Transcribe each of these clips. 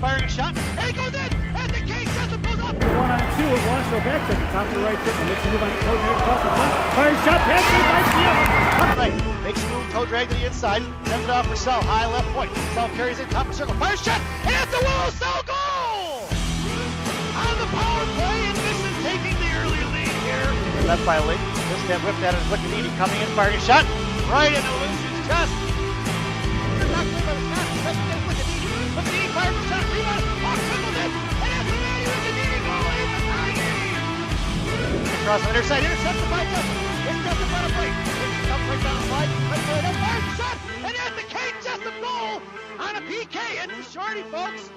firing a shot. And he goes in, and the King Justin pulls up. 1-on-2 with Washoe back to the top of the right circle. Makes a move on the toe drag across the front. Firing shot, pass to the right field. Right, makes a move, toe drag to the inside. Sends it off for Sell, high left point. Sell carries it, top of the circle. Fire shot, and it's a Willow Sell goal! On the power play, and this is taking the early lead here. Left by Lee. This that whipped at it. Wiccanini coming in, firing a shot. Right into Luce's chest. Wiccanini fires a shot. Rebound. Off dribbled in. And that's a Manny Wiccanini goal in the tie game. Across the underside. Intercepted by Justin. It's Justin by a break. Comes right down the slide. Right there. That fires a shot. And that's the King Justin goal on a PK. It's a shorty, folks.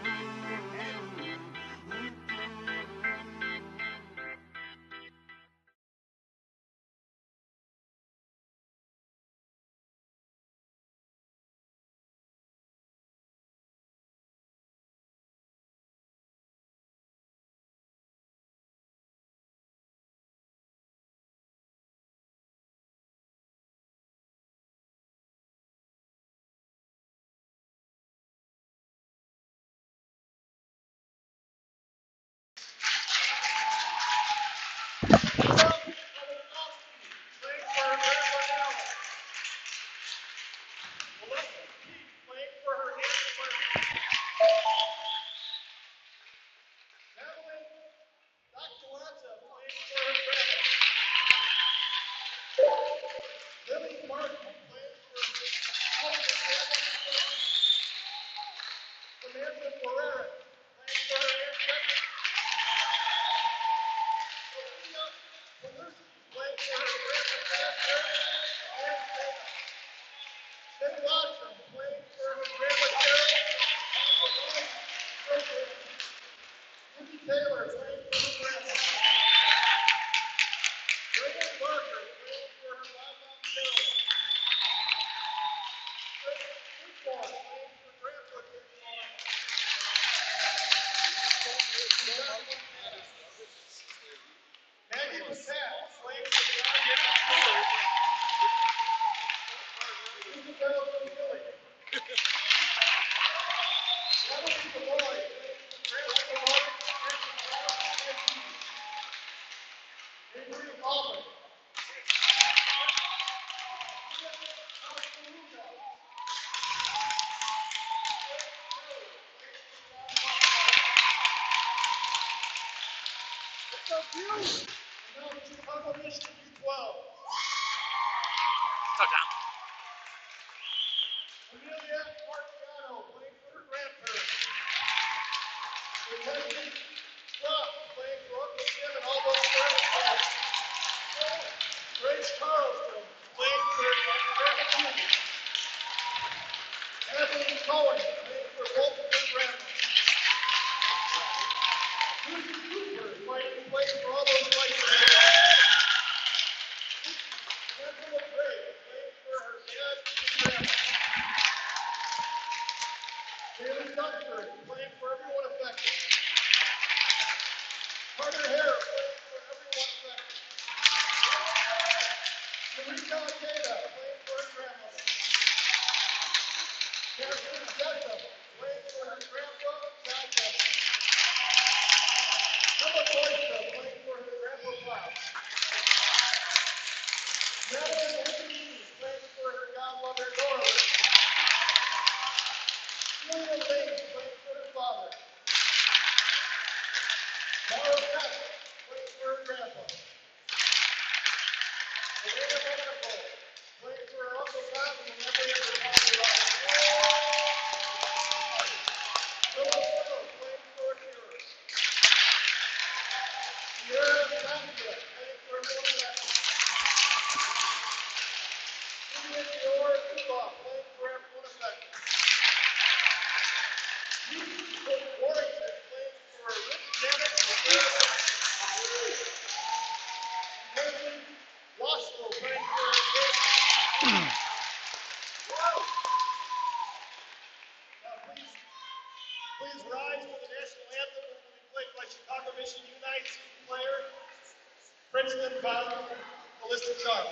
Please rise for the national anthem that will be played by Chicago Mission Unite's player, Princeton bound Melissa Charles.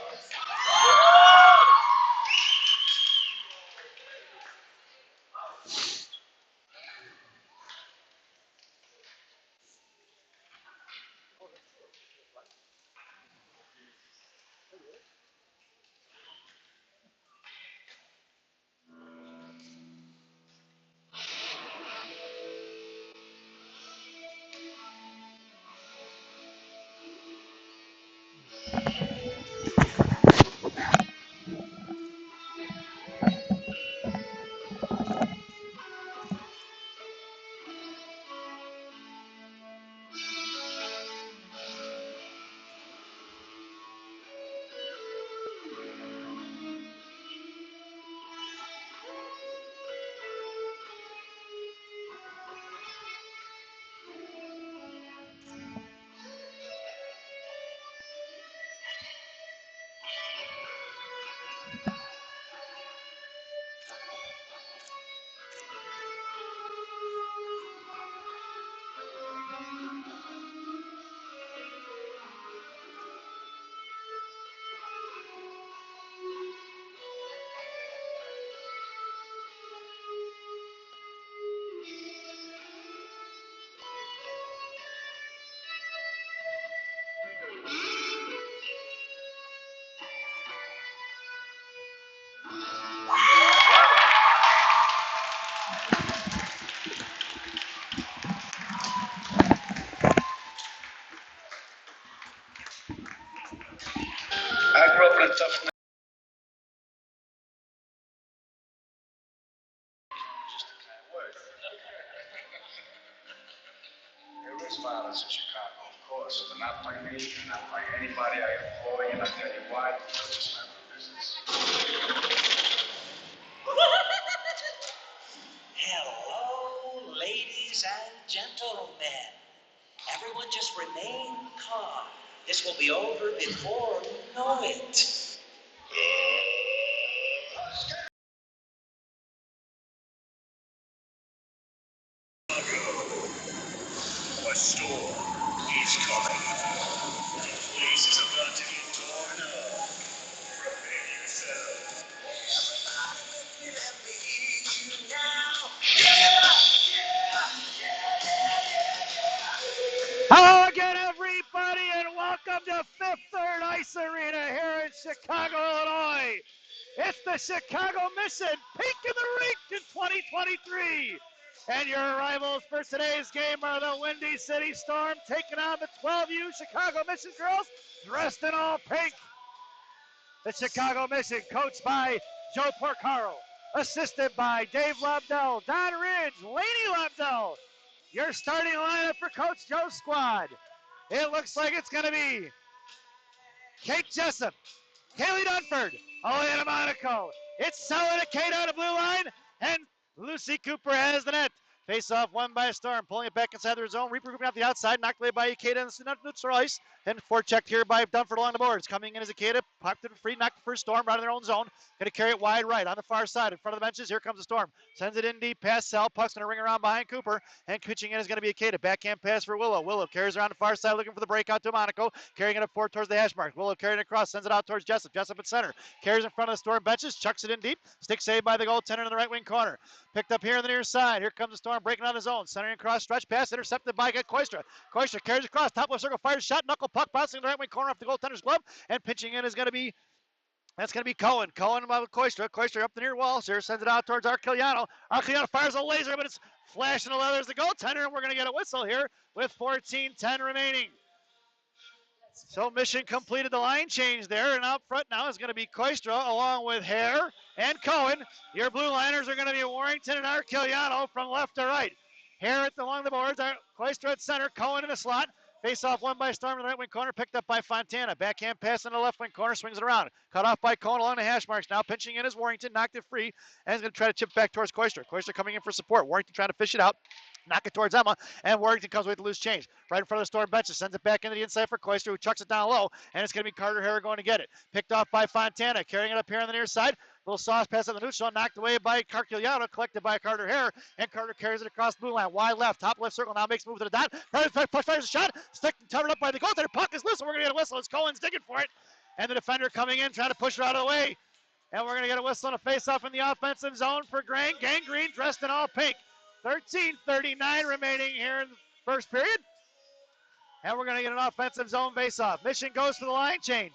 having a tough night. Just a kind word. There is violence in Chicago, of course, but not by me, and not by anybody I employ, and I'll tell you why. It's just not my business. Hello, ladies and gentlemen. Everyone just remain calm. This will be over before you know it. A storm is coming. The place is about to get torn up. Prepare yourself. Let me hear you now. Hello again, everybody, and welcome to Fifth Third Ice Arena here in Chicago, Illinois. It's the Chicago Mission Pink in the Rink in 2023. And your rivals for today's game are the Windy City Storm taking on the 12U Chicago Mission girls dressed in all pink. The Chicago Mission, coached by Joe Porcaro, assisted by Dave Lobdell, Don Ridge, Laney Lobdell. Your starting lineup for Coach Joe's squad. It looks like it's going to be Kate Jessup, Kaylee Dunford, Elena Monaco. It's Sally Kate on the blue line, and Lucy Cooper has the net. Face off won by Storm, pulling it back inside their zone, regrouping out the outside, knocked away by Ikeda in the neutral ice, and forechecked here by Dunford along the boards. Coming in as Ikeda, popped it free, knocked the first Storm right in their own zone. Going to carry it wide right on the far side in front of the benches. Here comes the Storm. Sends it in deep past Sal. Puck's going to ring around behind Cooper, and pitching in is going to be Ikeda. Backhand pass for Willow. Willow carries around the far side looking for the breakout to Monaco, carrying it up forward towards the hash mark. Willow carrying it across, sends it out towards Jessup. Jessup at center. Carries in front of the Storm benches, chucks it in deep. Stick saved by the goaltender in the right wing corner. Picked up here on the near side. Here comes the Storm breaking on his own. Centering across, stretch pass, intercepted by Koistra. Koistra carries across, top left circle, fires shot, knuckle puck, bouncing in the right wing corner off the goaltender's glove, and pitching in is going to be Cohen. Cohen by Koistra. Koistra up the near walls here, sends it out towards Arquiliano. Arquiliano fires a laser, but it's flashing the leathers the goaltender, and we're going to get a whistle here with 14:10 remaining. So Mission completed the line change there, and out front now is going to be Koistra along with Hare and Cohen. Your blue liners are going to be Warrington and Arquiliano from left to right. Hare along the boards, Koistra at center, Cohen in the slot. Face off one by Storm in the right wing corner, picked up by Fontana. Backhand pass in the left wing corner, swings it around. Cut off by Cohen along the hash marks. Now pinching in is Warrington, knocked it free, and is going to try to chip back towards Koistra. Koistra coming in for support. Warrington trying to fish it out. Knock it towards Emma, and Warrington comes away with the loose change. Right in front of the Storm benches, sends it back into the inside for Koistra, who chucks it down low, and it's going to be Carter Hare going to get it. Picked off by Fontana, carrying it up here on the near side. Little sauce pass at the neutral, knocked away by Carquiliano, collected by Carter Hare, and Carter carries it across the blue line. Wide left, top left circle, now makes a move to the dot. Fires a shot, stick covered up by the goaltender. Puck is loose, and we're going to get a whistle as Cohen's digging for it. And the defender coming in, trying to push her out of the way. And we're going to get a whistle and a face-off in the offensive zone for Gangrene, dressed in all pink. 13:39 remaining here in the first period. And we're going to get an offensive zone face-off. Mission goes for the line change.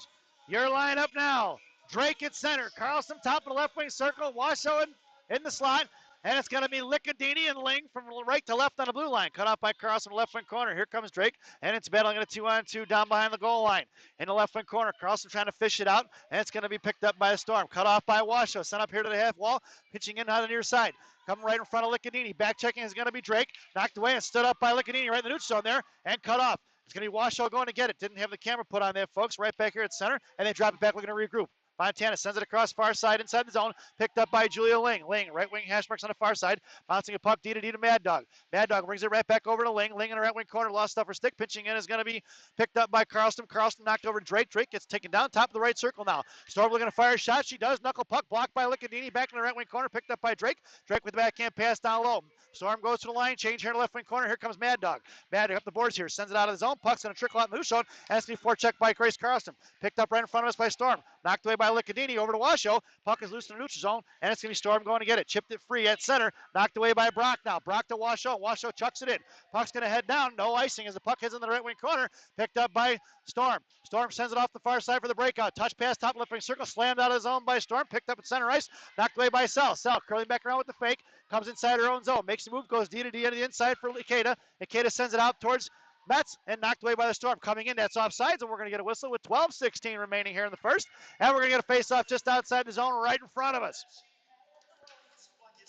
Your lineup now. Drake at center. Carlson top of the left wing circle. Washoe in the slot. And it's going to be Lickadini and Ling from right to left on the blue line. Cut off by Carlson, left wing corner. Here comes Drake, and it's battling a 2-on-2 down behind the goal line. In the left wing corner, Carlson trying to fish it out, and it's going to be picked up by a Storm. Cut off by Washoe, sent up here to the half wall, pitching in on the near side. Coming right in front of Lickadini. Back checking is going to be Drake. Knocked away and stood up by Lickadini right in the neutral zone there, and cut off. It's going to be Washoe going to get it. Didn't have the camera put on there, folks. Right back here at center, and they drop it back. We're going to regroup. Fontana sends it across far side inside the zone. Picked up by Julia Ling. Ling, right wing hash marks on the far side. Bouncing a puck D to Mad Dog. Mad Dog brings it right back over to Ling. Ling in the right wing corner. Lost stuff for stick. Pitching in is going to be picked up by Carlson. Carlson knocked over to Drake. Drake gets taken down top of the right circle now. Storm looking to fire a shot. She does. Knuckle puck blocked by Lickadini. Back in the right wing corner. Picked up by Drake. Drake with the backhand pass down low. Storm goes to the line. Change here in the left wing corner. Here comes Mad Dog. Mad Dog up the boards here. Sends it out of the zone. Puck's going to trickle out in the zone. And it's going to be forechecked by Grace Carlson. Picked up right in front of us by Storm. Knocked away by Lickadini over to Washoe. Puck is loose in the neutral zone, and it's going to be Storm going to get it. Chipped it free at center. Knocked away by Brock now. Brock to Washoe. Washoe chucks it in. Puck's going to head down. No icing as the puck heads in the right wing corner. Picked up by Storm. Storm sends it off the far side for the breakout. Touch pass, top left wing circle. Slammed out of the zone by Storm. Picked up at center ice. Knocked away by Sal. Sal curling back around with the fake. Comes inside her own zone. Makes the move. Goes D to the inside for Ikeda. Ikeda sends it out towards Mets, and knocked away by the Storm. Coming in, that's offsides, and we're going to get a whistle with 12:16 remaining here in the first. And we're going to get a face-off just outside the zone right in front of us.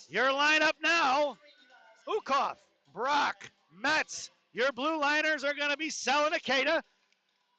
Your lineup now, Ukoff, Brock, Mets. Your blue liners are going to be Salinakeda.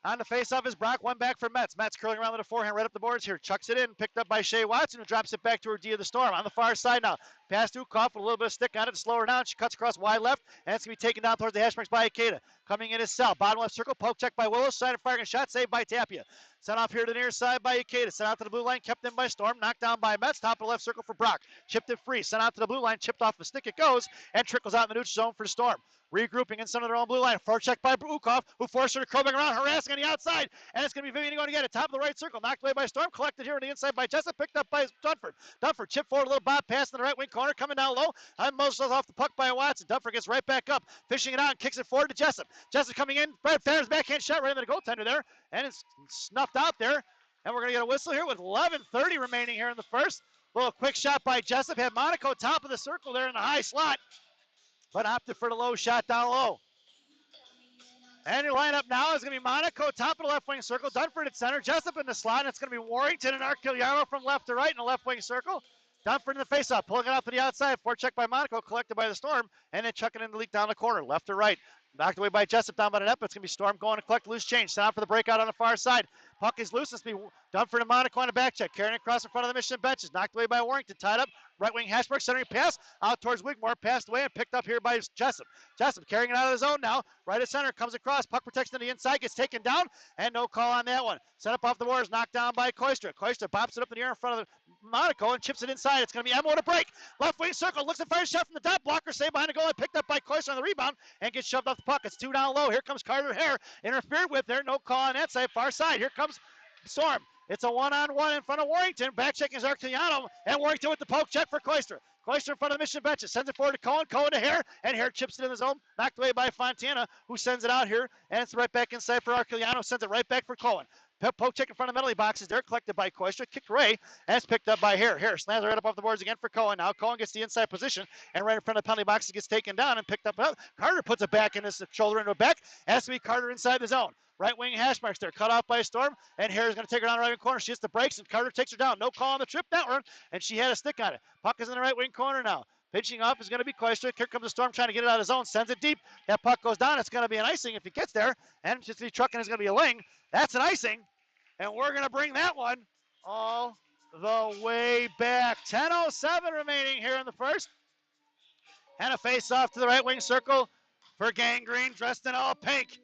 On the face-off is Brock, one back for Mets. Mets curling around with a forehand right up the boards here. Chucks it in, picked up by Shea Watson, who drops it back to her D of the Storm. On the far side now, pass to Ukoff with a little bit of stick on it to slow her down. She cuts across wide left, and it's going to be taken down towards the hash marks by Ikeda. Coming in is Sal. Bottom left circle, poke check by Willow. Side of firing shot, saved by Tapia. Sent off here to the near side by Ikeda. Sent out to the blue line, kept in by Storm. Knocked down by Mets. Top of the left circle for Brock. Chipped it free. Sent out to the blue line, chipped off the stick. It goes, and trickles out in the neutral zone for Storm. Regrouping in center of their own blue line. Forecheck by Ukoff, who forced her to curl back around, harassing on the outside. And it's going to be Vivian going to get it. Top of the right circle. Knocked away by Storm. Collected here on the inside by Jessup. Picked up by Dunford. Dunford chip forward, a little bob pass in the right wing corner. Coming down low. Almost off the puck by Watson. Dunford gets right back up. Fishing it out and kicks it forward to Jessup. Jessup coming in. Brad Fanner's backhand shot right into the goaltender there. And it's snuffed out there. And we're going to get a whistle here with 11:30 remaining here in the first. A little quick shot by Jessup. Had Monaco top of the circle there in the high slot. But opted for the low shot down low. And your lineup now is going to be Monaco, top of the left wing circle, Dunford at center, Jessup in the slot, and it's going to be Warrington and Arquiliano from left to right in the left wing circle. Dunford in the faceoff, pulling it out to the outside, forecheck by Monaco, collected by the Storm, and then chucking in the leak down the corner, left to right. Knocked away by Jessup down by the net, but it's going to be Storm going to collect loose change. Sent out for the breakout on the far side. Puck is loose. It's going to be Dunford and Monaco on a back check. Carrying across in front of the Mission benches. Knocked away by Warrington. Tied up. Right wing Hashberg centering pass out towards Wigmore. Passed away and picked up here by Jessup. Jessup carrying it out of the zone now. Right at center. Comes across. Puck protection to the inside. Gets taken down. And no call on that one. Set up off the boards. Knocked down by Koistra. Koistra pops it up in the air in front of Monaco and chips it inside. It's going to be Emo to break. Left wing circle. Looks at fire shot from the dot. Blocker saved behind the goal. And picked up by Koistra on the rebound. And gets shoved off the puck. It's 2 down low. Here comes Carter Hare. Interfered with there. No call on that side. Far side. Here comes Storm. It's a one-on-one in front of Warrington. Back check is Arquiliano. And Warrington with the poke check for Koistra. Koistra in front of the Mission benches. Sends it forward to Cohen. Cohen to Hare. And Hare chips it in the zone. Knocked away by Fontana, who sends it out here. And it's right back inside for Arquiliano. Sends it right back for Cohen. Poke check in front of penalty boxes there, collected by Koistra, kicked away, and it's picked up by Hare. Hare slams right up off the boards again for Cohen. Now Cohen gets the inside position, and right in front of the penalty boxes gets taken down and picked up. Carter puts it back in his shoulder into a back. Has to be Carter inside the zone. Right wing hash marks there, cut off by Storm, and Hare's going to take her down the right wing corner. She hits the brakes, and Carter takes her down. No call on the trip that one, and she had a stick on it. Puck is in the right wing corner now. Pitching off is going to be Koistra. Here comes the Storm trying to get it out of zone. Sends it deep. That puck goes down. It's going to be an icing if he gets there, and just the trucking is going to be a ling. That's an icing. And we're going to bring that one all the way back. 10:07 remaining here in the first. And a face-off to the right wing circle for Gangrene, dressed in all pink.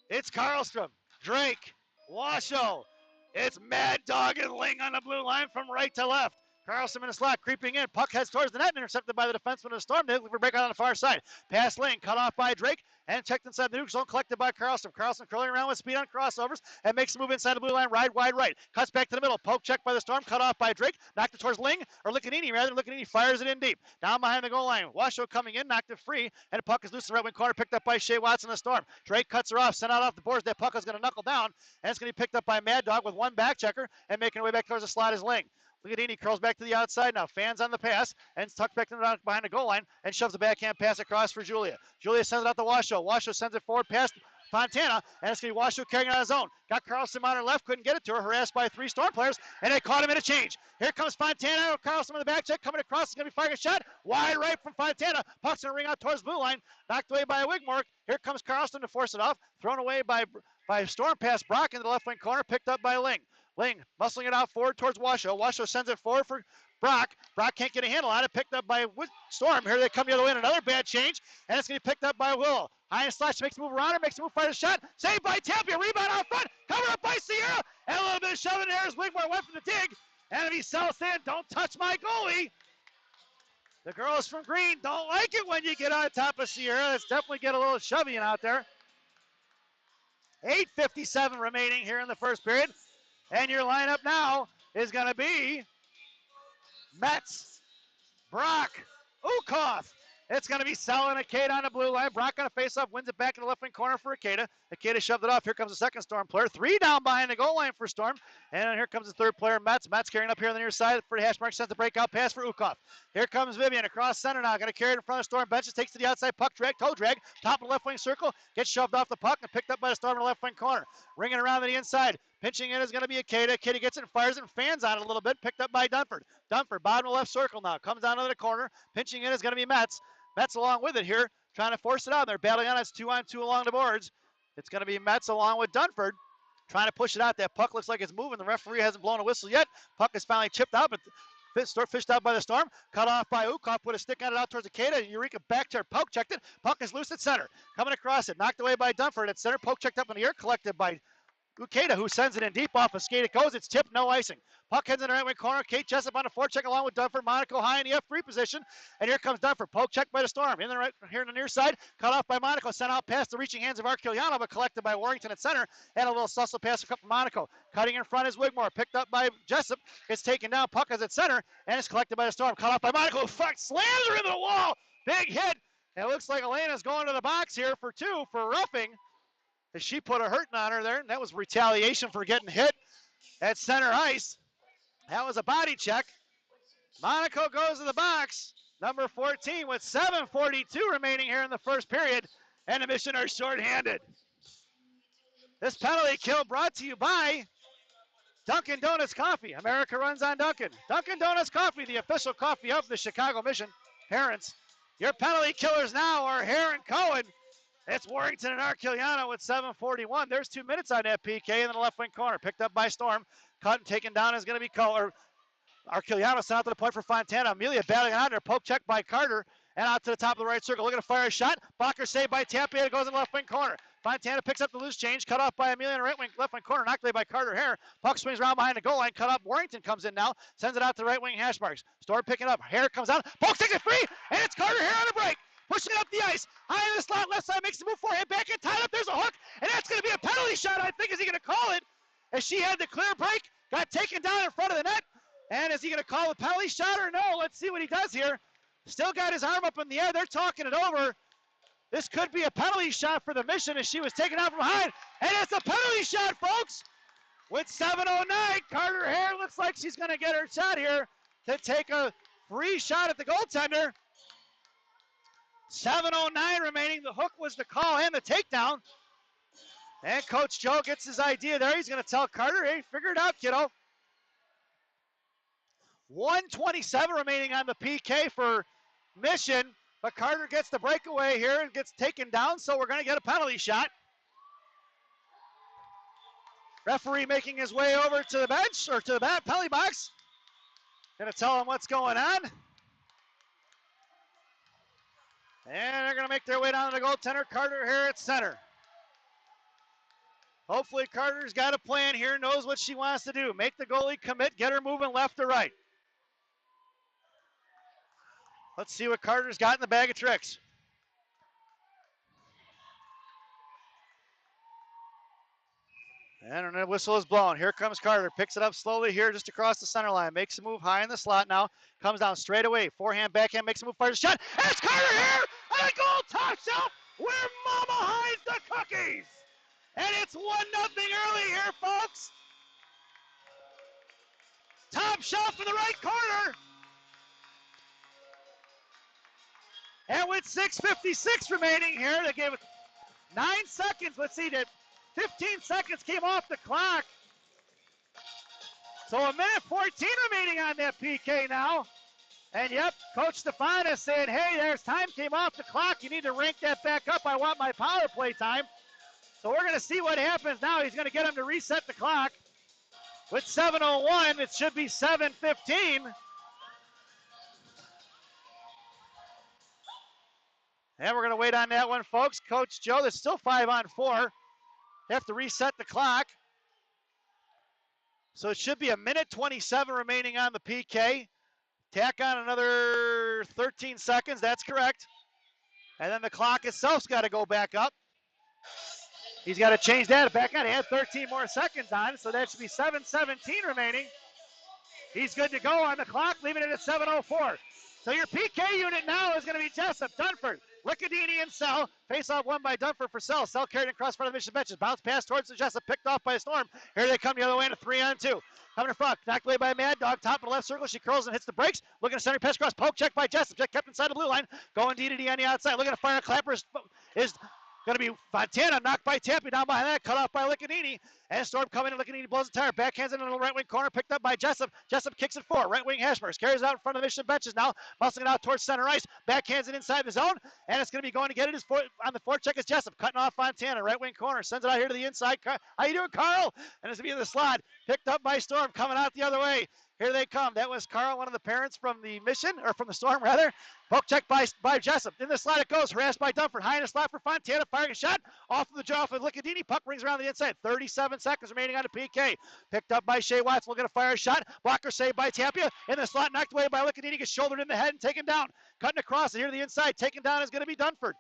It's Karlstrom, Drake, Washoe. It's Mad Dog and Ling on the blue line from right to left. Karlstrom in the slot, creeping in. Puck heads towards the net, intercepted by the defenseman of the Storm. They look for breakout on the far side. Pass Ling, cut off by Drake, and checked inside the neutral zone, collected by Karlstrom. Karlstrom curling around with speed on crossovers and makes a move inside the blue line, wide right. Cuts back to the middle, poke check by the Storm, cut off by Drake, knocked it towards Ling, or Liccanini rather. Liccanini fires it in deep. Down behind the goal line, Washoe coming in, knocked it free, and the puck is loose in the right wing corner, picked up by Shea Watson of the Storm. Drake cuts her off, sent out off the boards. That puck is going to knuckle down, and it's going to be picked up by Mad Dog with one back checker, and making her way back towards the slot is Ling. Liccanini curls back to the outside now, fans on the pass, and tucks back behind the goal line, and shoves the backhand pass across for Julia. Julia sends it out to Washoe. Washoe sends it forward past Fontana, and it's going to be Washoe carrying it on his own. Got Karlstrom on her left, couldn't get it to her, harassed by 3 Storm players, and they caught him in a change. Here comes Fontana, Karlstrom in the back check, coming across, is going to be firing a shot, wide right from Fontana. Puck's going to ring out towards blue line, knocked away by Wigmore. Here comes Karlstrom to force it off, thrown away by Storm past Brock into the left wing corner, picked up by Ling. Ling muscling it out forward towards Washoe. Washoe sends it forward for Brock. Brock can't get a handle on it. Picked up by Storm. Here they come the other way. Another bad change. And it's going to be picked up by Willow. High and slash makes a move around her. Makes a move, fires a shot. Saved by Tapia. Rebound out front. Covered up by Sierra. And a little bit of shoving there as Wigmore went for the dig. And if he sells in, don't touch my goalie. The girls from Green don't like it when you get on top of Sierra. Let's definitely get a little shoving out there. 8:57 remaining here in the first period. And your lineup now is going to be Mets, Brock, Ukoff, It's going to be Sal and Akeda on the blue line. Brock on a face-off, wins it back in the left wing corner for Akeda. Akeda shoved it off. Here comes the second Storm player. 3 down behind the goal line for Storm. And here comes the third player, Metz. Metz carrying up here on the near side. Freddie Hashmark sends the breakout pass for Ukov. Here comes Vivian across center now. Going to carry it in front of Storm. Benches, takes to the outside. Puck drag, toe drag. Top of the left wing circle. Gets shoved off the puck and picked up by the Storm in the left wing corner. Ringing around to the inside. Pinching in is going to be Akeda. Akeda gets it and fires it and fans on it a little bit. Picked up by Dunford. Dunford, bottom of the left circle now. Comes down to the corner. Pinching in is going to be Metz. Metz along with it here, trying to force it out. They're battling on it. It's 2-on-2 along the boards. It's going to be Metz along with Dunford, trying to push it out. That puck looks like it's moving. The referee hasn't blown a whistle yet. Puck is finally chipped out, but fished out by the Storm. Cut off by Ukov. Put a stick on it out towards Akeda. Eureka back to her. Poke checked it. Puck is loose at center. Coming across it. Knocked away by Dunford at center. Poke checked up in the air. Collected by Ukeda, who sends it in deep off a skate. It goes. It's tipped. No icing. Puck heads in the right wing corner. Kate Jessup on the forecheck along with Dunford. Monaco high in the F3 position. And here comes Dunford. Poke check by the Storm. In the right here on the near side. Cut off by Monaco. Sent out past the reaching hands of Arquiliano, but collected by Warrington at center. And a little sussel pass from Monaco. Cutting in front is Wigmore. Picked up by Jessup. It's taken down. Puck is at center. And it's collected by the Storm. Cut off by Monaco. Fuck, slams her into the wall. Big hit. And it looks like Elena's going to the box here for 2 for roughing. As she put a hurting on her there. And that was retaliation for getting hit at center ice. That was a body check. Monaco goes to the box. Number 14 with 7:42 remaining here in the first period. And the Mission are shorthanded. This penalty kill brought to you by Dunkin' Donuts Coffee. America runs on Dunkin'. Dunkin' Donuts Coffee, the official coffee of the Chicago Mission. Parents, your penalty killers now are Hare and Cohen. It's Warrington and Arquiliano with 7:41. There's 2 minutes on that PK in the left wing corner. Picked up by Storm. Cut and taken down is going to be Arquiliano sent out to the point for Fontana. Amelia battling out there. Poke check by Carter. And out to the top of the right circle. Looking to fire a shot. Blocker saved by Tapia. It goes in the left wing corner. Fontana picks up the loose change. Cut off by Amelia in the right wing, left wing corner. Knocked away by Carter Hare. Puck swings around behind the goal line. Cut off. Warrington comes in now. Sends it out to the right wing hash marks. Storm picking up. Hare comes out. Poke takes it free. And it's Carter Hare on the break. Pushing it up the ice. High in the slot. Left side makes the move forehand. Back in. Tied up. There's a hook. And that's going to be a penalty shot, I think. Is he going to call it? As she had the clear break. Got taken down in front of the net. And is he going to call a penalty shot or no? Let's see what he does here. Still got his arm up in the air. They're talking it over. This could be a penalty shot for the Mission as she was taken out from behind. And it's a penalty shot, folks. With 7:09, Carter Hare looks like she's going to get her shot here to take a free shot at the goaltender. 7:09 remaining. The hook was the call and the takedown. And Coach Joe gets his idea there. He's going to tell Carter, hey, figure it out, kiddo. 1:27 remaining on the PK for Mission. But Carter gets the breakaway here and gets taken down, so we're going to get a penalty shot. Referee making his way over to the bench, or to the penalty box. Going to tell him what's going on. And they're going to make their way down to the goaltender, Carter Hare at center. Hopefully Carter's got a plan here, knows what she wants to do. Make the goalie commit, get her moving left to right. Let's see what Carter's got in the bag of tricks. And the whistle is blown. Here comes Carter. Picks it up slowly here just across the center line. Makes a move high in the slot now. Comes down straight away. Forehand, backhand, makes a move, fires a shot. And it's Carter here! And a goal top shelf where Mama hides the cookies! And it's 1-0 early here, folks. Top shelf in the right corner. And with 6:56 remaining here, they gave it 9 seconds. Let's see, that 15 seconds came off the clock. So 1:14 remaining on that PK now. And yep, Coach Stefan is saying, hey, there's time came off the clock. You need to rank that back up. I want my power play time. So we're going to see what happens now. He's going to get him to reset the clock. With 7:01, it should be 7:15. And we're going to wait on that one, folks. Coach Joe, there's still 5-on-4. They have to reset the clock. So it should be 1:27 remaining on the PK. Tack on another 13 seconds. That's correct. And then the clock itself's got to go back up. He's got to change that back on. He had 13 more seconds on, so that should be 7:17 remaining. He's good to go on the clock, leaving it at 7:04. So your PK unit now is going to be Jessup, Dunford, Lickadini, and Sell. Face-off won by Dunford for Sell. Sell carried across front of the Mission benches. Bounce pass towards the Jessup, picked off by Storm. Here they come the other way in a 3-on-2. Coming in front, knocked away by Mad Dog. Top of the left circle, she curls and hits the brakes. Looking to center pass cross, poke check by Jessup. Just kept inside the blue line. Going D-to-D on the outside. Looking to fire a clapper is going to be Fontana, knocked by Tappy down behind that, cut off by Licanini. And Storm coming in, Licanini blows the tire, backhands it into the right wing corner, picked up by Jessup. Jessup kicks it forward, right wing Hashburst, carries it out in front of the Mission benches now, muscling it out towards center ice, backhands it inside the zone, and it's going to be going to get it on the forecheck is Jessup, cutting off Fontana, right wing corner, sends it out here to the inside. How you doing, Carl? And it's going to be in the slot, picked up by Storm, coming out the other way. Here they come. That was Carl, one of the parents from the Mission, or from the Storm, rather. Poke check by Jessup. In the slot it goes. Harassed by Dunford. High in the slot for Fontana. Firing a shot off of the jaw for Lickadini. Puck rings around the inside. 37 seconds remaining on the PK. Picked up by Shea Watts. Looking to fire a shot. Blocker saved by Tapia. In the slot, knocked away by Lickadini. Gets shouldered in the head and taken down. Cutting across. And here to the inside. Taken down is going to be Dunford.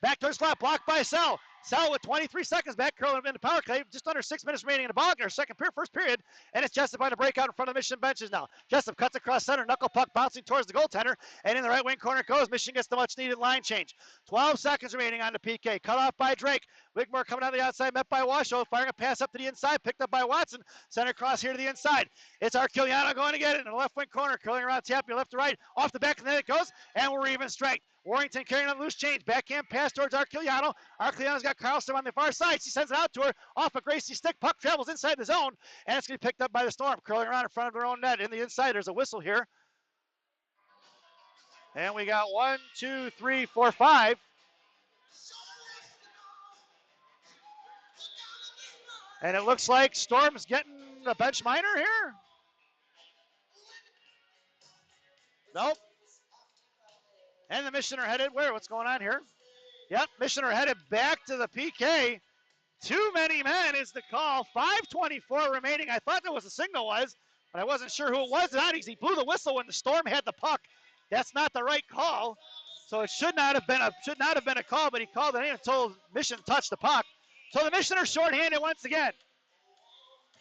Back towards slot. Blocked by Sell. Sell with 23 seconds back, curling in the power play, just under 6 minutes remaining in the ball, or first period, and it's Jessup on the breakout in front of the Mission benches now. Jessup cuts across center, knuckle puck bouncing towards the goaltender, and in the right wing corner it goes. Mission gets the much needed line change. 12 seconds remaining on the PK, cut off by Drake. Wigmore coming out the outside, met by Washoe, firing a pass up to the inside, picked up by Watson, center cross here to the inside. It's Arquiliano going to get it in the left wing corner, curling around Tapia, left to right, off the back, and then it goes, and we're even strength. Warrington carrying on the loose change. Backhand pass towards Arquiliano. Arquiliano's got Carlson on the far side. She sends it out to her off a Gracie stick. Puck travels inside the zone, and it's going to be picked up by the Storm. Curling around in front of their own net. In the inside, there's a whistle here. And we got 1, 2, 3, 4, 5. And it looks like Storm's getting a bench minor here. Nope. And the Mission are headed where? What's going on here? Yep, Mission are headed back to the PK. Too many men is the call. 5:24 remaining. I thought that was the signal was, but I wasn't sure who it was. He blew the whistle when the Storm had the puck. That's not the right call. So it should not have been a call, but he called it in until Mission touched the puck. So the Mission are shorthanded once again.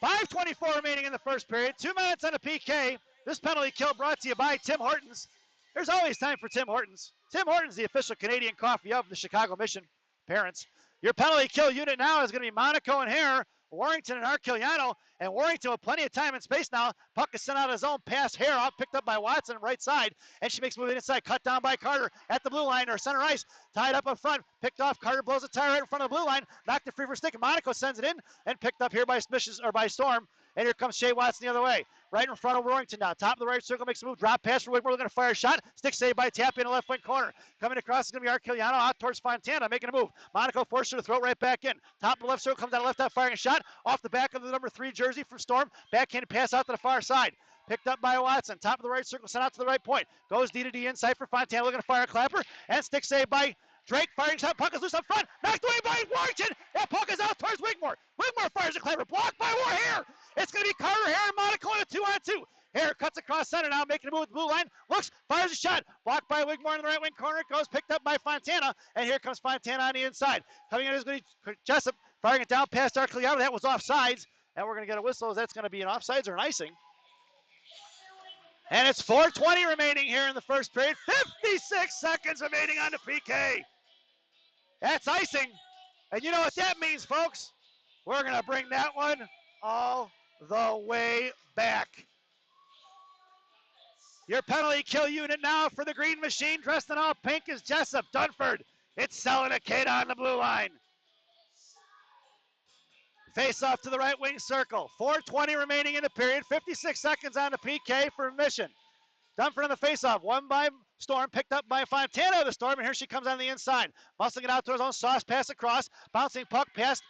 5:24 remaining in the first period. 2 minutes on the PK. This penalty kill brought to you by Tim Hortons. There's always time for Tim Hortons. Tim Hortons, the official Canadian coffee of the Chicago Mission parents. Your penalty kill unit now is going to be Monaco and Hare, Warrington and Arquiliano, and Warrington with plenty of time and space now. Puck is sent out of his own pass. Hare out, picked up by Watson, right side, and she makes moving inside. Cut down by Carter at the blue line or center ice. Tied up front, picked off. Carter blows a tire right in front of the blue line, knocked it free for stick. Monaco sends it in and picked up here by Storm. And here comes Shea Watson the other way. Right in front of Warrington now. Top of the right circle, makes a move. Drop pass for Wigmore. Looking to fire a shot. Stick saved by Tapia in the left wing corner. Coming across is going to be Arquiliano out towards Fontana. Making a move. Monaco forced her to throw it right back in. Top of the left circle, comes out left out, firing a shot. Off the back of the number 3 jersey from Storm. Backhanded pass out to the far side. Picked up by Watson. Top of the right circle, sent out to the right point. Goes D-to-D inside for Fontana. Looking to fire a clapper. And stick saved by Drake. Firing shot. Puck is loose up front. Knocked away by Warrington. That puck is out towards Wigmore. Wigmore fires a clapper. Blocked by Hare. It's going to be Carter, Hare, and Monaco in a 2-on-2. Hare cuts across center now, making a move with the blue line. Looks, fires a shot. Blocked by Wigmore in the right wing corner. It goes picked up by Fontana. And here comes Fontana on the inside. Coming in is going to be Jessup. Firing it down past Arquiliano. That was offsides. And we're going to get a whistle. That's going to be an offsides or an icing. And it's 4:20 remaining here in the first period. 56 seconds remaining on the PK. That's icing. And you know what that means, folks? We're going to bring that one all the way back. Your penalty kill unit now for the Green Machine, dressed in all pink, is Jessup. Dunford, it's Selenakeda on the blue line. Face off to the right wing circle. 4:20 remaining in the period. 56 seconds on the PK for Mission. Dunford on the face-off. Won by Storm. Picked up by Fontana of the Storm. And here she comes on the inside. Muscling it out to his own sauce. Pass across. Bouncing puck past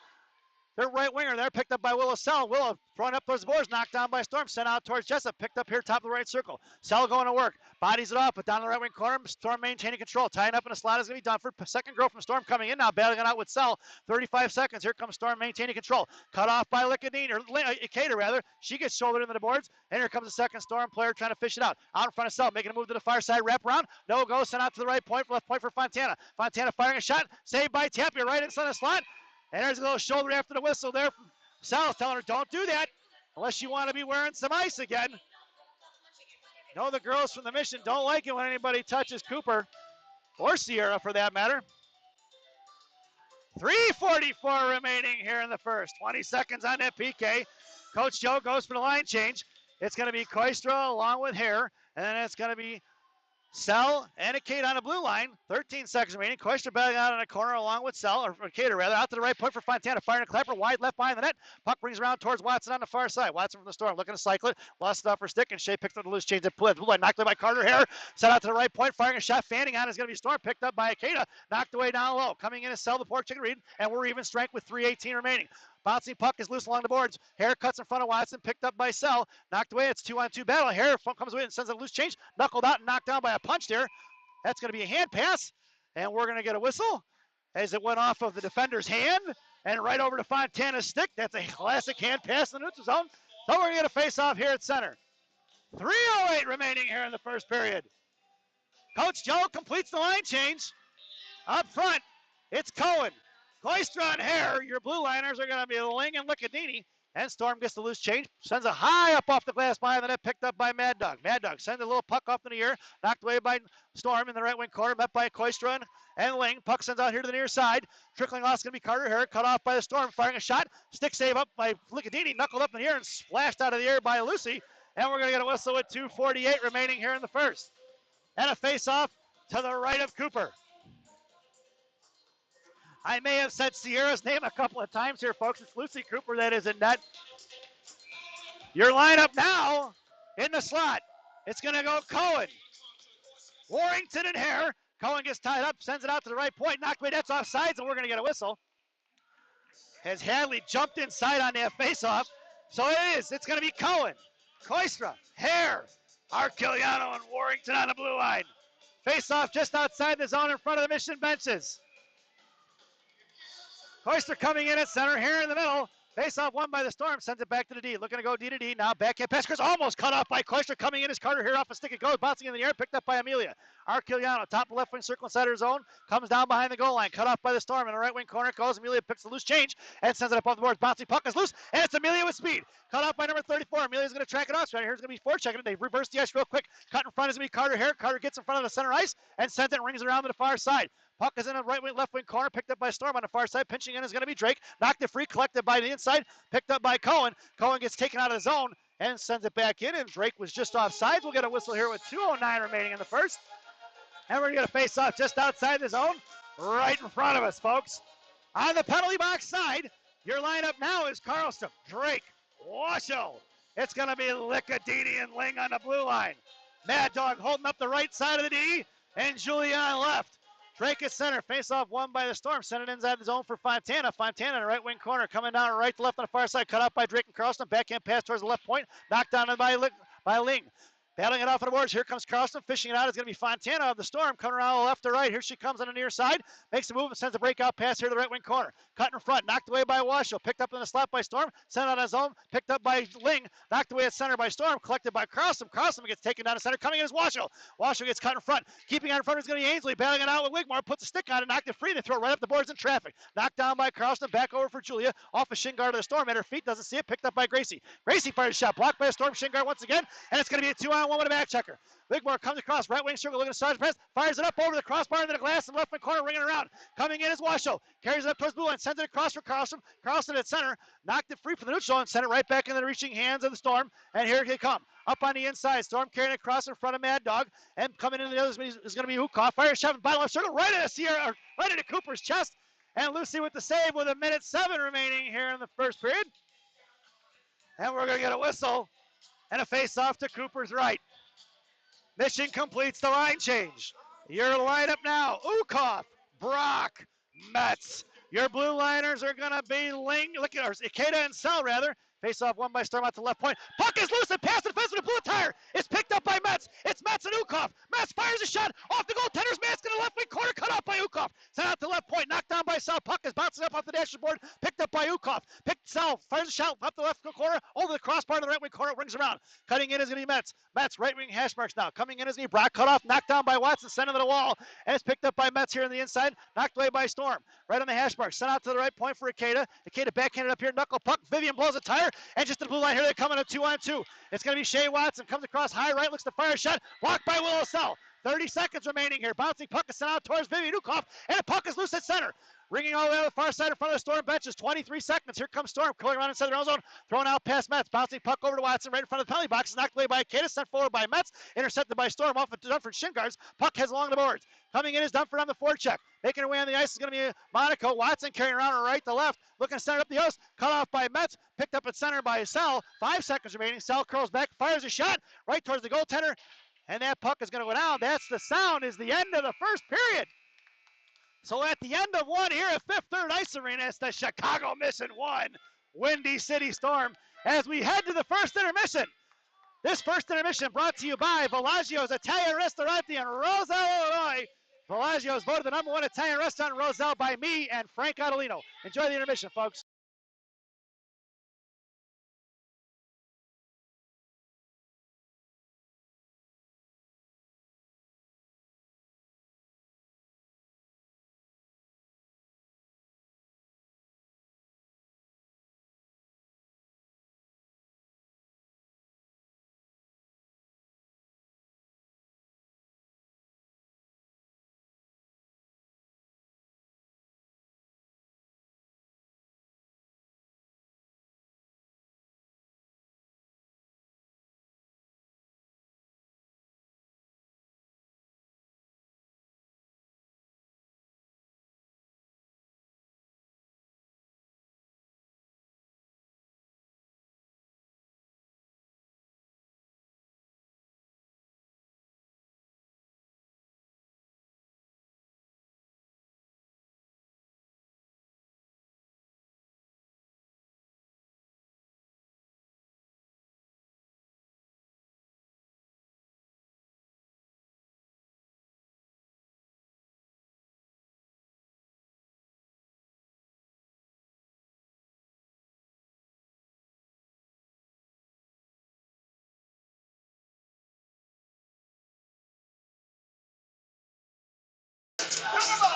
their right winger there. Picked up by Willow Sell. Willow throwing up towards the boards. Knocked down by Storm. Sent out towards Jessup. Picked up here top of the right circle. Sell going to work. Bodies it off. But down the right wing corner. Storm maintaining control. Tying up in a slot is going to be Dunford. Second girl from Storm coming in now. Battling it out with Sell. 35 seconds. Here comes Storm maintaining control. Cut off by Lickadine. Or Ikeda rather. She gets shouldered into the boards. And here comes the second Storm player trying to fish it out. Out in front of Sell. Making a move to the far side. Wrap around. No go. Sent out to the right point. Left point for Fontana. Fontana firing a shot. Saved by Tapia right inside the slot. And there's a little shoulder after the whistle there from Sal telling her, don't do that unless you want to be wearing some ice again. No, the girls from the Mission don't like it when anybody touches Cooper, or Sierra for that matter. 3:44 remaining here in the first. 20 seconds on that PK. Coach Joe goes for the line change. It's going to be Koistra along with Hare, and then it's going to be Sell and Akeda on the blue line. 13 seconds remaining. Koistra battling out in the corner along with Sell, or Akeda rather, out to the right point for Fontana. Firing a clapper wide left behind the net. Puck brings around towards Watson on the far side. Watson from the Storm looking to cycle it. Lost it off her stick, and Shea picked up the loose change at blue line. Knocked away by Carter Hare. Set out to the right point. Firing a shot. Fanning on is going to be Storm. Picked up by Akeda. Knocked away down low. Coming in to Sell the Pork Chicken Reed, and we're even strength with 3:18 remaining. Bouncing puck is loose along the boards. Hare cuts in front of Watson, picked up by Sell. Knocked away. It's 2-on-2 battle. Hare comes away and sends a loose change. Knuckled out and knocked down by a punch there. That's going to be a hand pass, and we're going to get a whistle as it went off of the defender's hand and right over to Fontana's stick. That's a classic hand pass in the neutral zone. So we're going to get a face-off here at center. 3:08 remaining here in the first period. Coach Joe completes the line change. Up front, it's Cohen. Koistra and Hare, your blue liners are going to be Ling and Licadini. And Storm gets the loose change, sends a high up off the glass behind the net, picked up by Mad Dog. Mad Dog sends a little puck up in the air, knocked away by Storm in the right wing corner, met by Koistra and Ling. Puck sends out here to the near side. Trickling off is going to be Carter Hare, cut off by the Storm, firing a shot. Stick save up by Licadini, knuckled up in the air and splashed out of the air by Lucy. And we're going to get a whistle with 2:48 remaining here in the first. And a face-off to the right of Cooper. I may have said Sierra's name a couple of times here, folks. It's Lucy Cooper that is in net. Your lineup now in the slot. It's going to go Cohen, Warrington, and Hare. Cohen gets tied up, sends it out to the right point. Knocked away, that's offsides, and we're going to get a whistle. As Hadley jumped inside on that faceoff. So it is. It's going to be Cohen, Koistra, Hare, Arquiliano, and Warrington on the blue line. Faceoff just outside the zone in front of the Mission benches. Koistra coming in at center, here in the middle. Face-off won by the Storm, sends it back to the D. Looking to go D to D. Now backhand pass. Chris almost cut off by Koistra. Coming in is Carter here off a stick. It goes, bouncing in the air, picked up by Amelia. Arquiliano, top of left wing circle inside her zone. Comes down behind the goal line. Cut off by the Storm. In the right wing corner goes. Amelia picks the loose change and sends it up off the boards. Bouncing puck is loose, and it's Amelia with speed. Cut off by number 34. Amelia's going to track it off. So right here's going to be forechecking it. They reverse the ice real quick. Cut in front is going to be Carter here. Carter gets in front of the center ice and sends it and rings around to the far side. Puck is in the right wing, left wing corner, picked up by Storm on the far side. Pinching in is going to be Drake. Knocked it free, collected by the inside, picked up by Cohen. Cohen gets taken out of the zone and sends it back in, and Drake was just offsides. We'll get a whistle here with 2:09 remaining in the first. And we're going to face off just outside the zone, right in front of us, folks. On the penalty box side, your lineup now is Carlstrom, Drake, Washoe. It's going to be Licadini and Ling on the blue line. Mad Dog holding up the right side of the D, and Julian left. Drake at center, face-off won by the Storm. Sent it inside the zone for Fontana. Fontana in the right wing corner, coming down right to left on the far side. Cut out by Drake and Carlson. Backhand pass towards the left point. Knocked down by Ling. Battling it off of the boards. Here comes Carlson. Fishing it out is going to be Fontana of the Storm. Coming around left to right. Here she comes on the near side. Makes a move and sends a breakout pass here to the right wing corner. Cut in front. Knocked away by Washoe. Picked up in the slot by Storm. Sent out of his own. Picked up by Ling. Knocked away at center by Storm. Collected by Carlson. Carlson gets taken down to center. Coming in is Washoe. Washoe gets cut in front. Keeping out in front is going to be Ainsley. Battling it out with Wigmore. Puts a stick on it. Knocked it free. They throw it right up the boards in traffic. Knocked down by Carlson. Back over for Julia. Off a shin guard of the Storm. At her feet. Doesn't see it. Picked up by Gracie. Gracie fires a shot. Blocked by a Storm shin guard once again. And it's going to be a 2-on-1 with a back checker. Wigmore comes across right wing circle, looking to start his press, fires it up over the crossbar into the glass and left wing corner, ringing around. Coming in is Washoe, carries it up towards blue line, sends it across for Carlson. Carlson at center, knocked it free from the neutral and sent it right back in the reaching hands of the Storm. And here they come. Up on the inside, Storm carrying it across in front of Mad Dog, and coming into the other is going to be Ukoff. Fire shot in bottom left circle, right into Sierra, right into Cooper's chest. And Lucy with the save with 1:07 remaining here in the first period. And we're going to get a whistle and a face-off to Cooper's right. Mission completes the line change. Your lineup now, Ukoff, Brock, Metz. Your blue liners are going to be Ling, Ikeda and Sell, rather. Face-off won by Storm out to left point. Puck is loose and past the defense with a blue tire. It's picked up by Metz. It's Metz and Ukoff. Metz fires a shot off the goaltender's mask in the left wing corner. Cut off by Ukoff. Sent out to left point. Knocked down by Sell. Puck is bouncing up off the dashboard. Picked up by Ukoff. Picked Sell. Fires a shot up the left corner. Over the crossbar to the right wing corner. Rings around. Cutting in is going to be Metz. Metz right wing hash marks now. Coming in is going to be Brock. Cut off. Knocked down by Watson. Sent into the wall. And it's picked up by Metz here on the inside. Knocked away by Storm. Right on the hash mark. Sent out to the right point for Ikeda. Ikeda backhanded up here. Knuckle puck. Vivian blows a tire. and just to the blue line here, they come in a 2-on-2. It's going to be Shea Watson, comes across high right, looks to fire a shot, blocked by Will Osell. 30 seconds remaining here. Bouncing puck is sent out towards Vivian Ukhoff, and the puck is loose at center. Ringing all the way on the far side in front of the Storm benches. 23 seconds. Here comes Storm, going around inside their own zone, throwing out past Metz. Bouncing puck over to Watson right in front of the penalty box. Knocked away by Akita, sent forward by Metz. Intercepted by Storm off of Dunford shin guards. Puck heads along the boards. Coming in is Dunford on the forecheck. Making her way on the ice is going to be Monaco. Watson carrying around her right to left. Looking to center up the ice. Cut off by Metz. Picked up at center by Sell. 5 seconds remaining. Sell curls back, fires a shot right towards the goaltender. And that puck is going to go down. That's the sound, is the end of the first period. So at the end of one here at Fifth Third Ice Arena, it's the Chicago Mission 1, Windy City Storm. As we head to the first intermission. This first intermission brought to you by Bellagio's Italian Ristorante in Roselle, Illinois. Bellagio is voted the #1 Italian restaurant in Roselle by me and Frank Adelino. Enjoy the intermission, folks.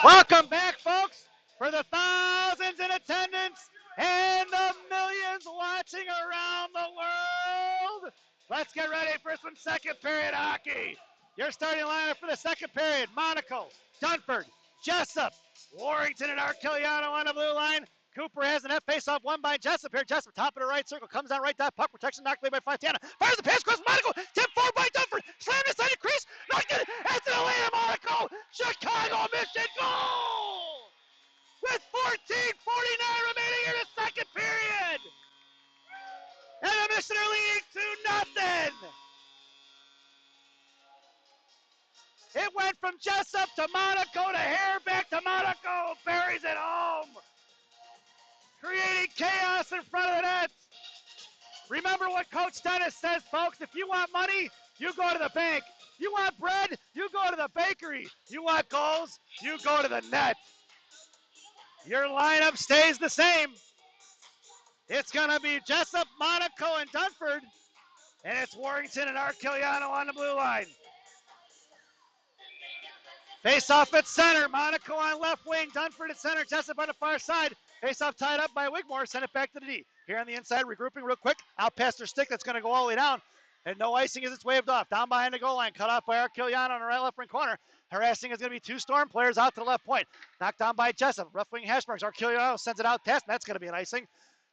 Welcome back, folks, for the thousands in attendance and the millions watching around the world. Let's get ready for some second period hockey. Your starting lineup for the second period: Monaco, Dunford, Jessup, Warrington, and Archiliano on the blue line. Cooper has an F face-off won by Jessup here. Jessup, top of the right circle, comes down right dot, puck protection knocked away by Fontana. Fires the pass across Monaco, tip forward by Dunford, slammed inside the crease, knocked it, it's an elite Monaco, Chicago Mission goal! With 14:49 remaining in the second period. And the Mission are leading 2-0. It went from Jessup to Monaco to Hare, back to Monaco, buries it home. Creating chaos in front of the net. Remember what Coach Dennis says, folks. If you want money, you go to the bank. You want bread, you go to the bakery. You want goals, you go to the net. Your lineup stays the same. It's going to be Jessup, Monaco, and Dunford. And it's Warrington and Archiliano on the blue line. Face off at center. Monaco on left wing. Dunford at center. Jessup on the far side. Face off tied up by Wigmore. Send it back to the D. Here on the inside, regrouping real quick. Out past their stick. That's going to go all the way down. And no icing as it's waved off. Down behind the goal line. Cut off by Archiliano on the right left wing corner. Harassing is going to be two Storm players out to the left point. Knocked down by Jessup. Left wing hash marks. Archiliano sends it out past. That's going to be an icing.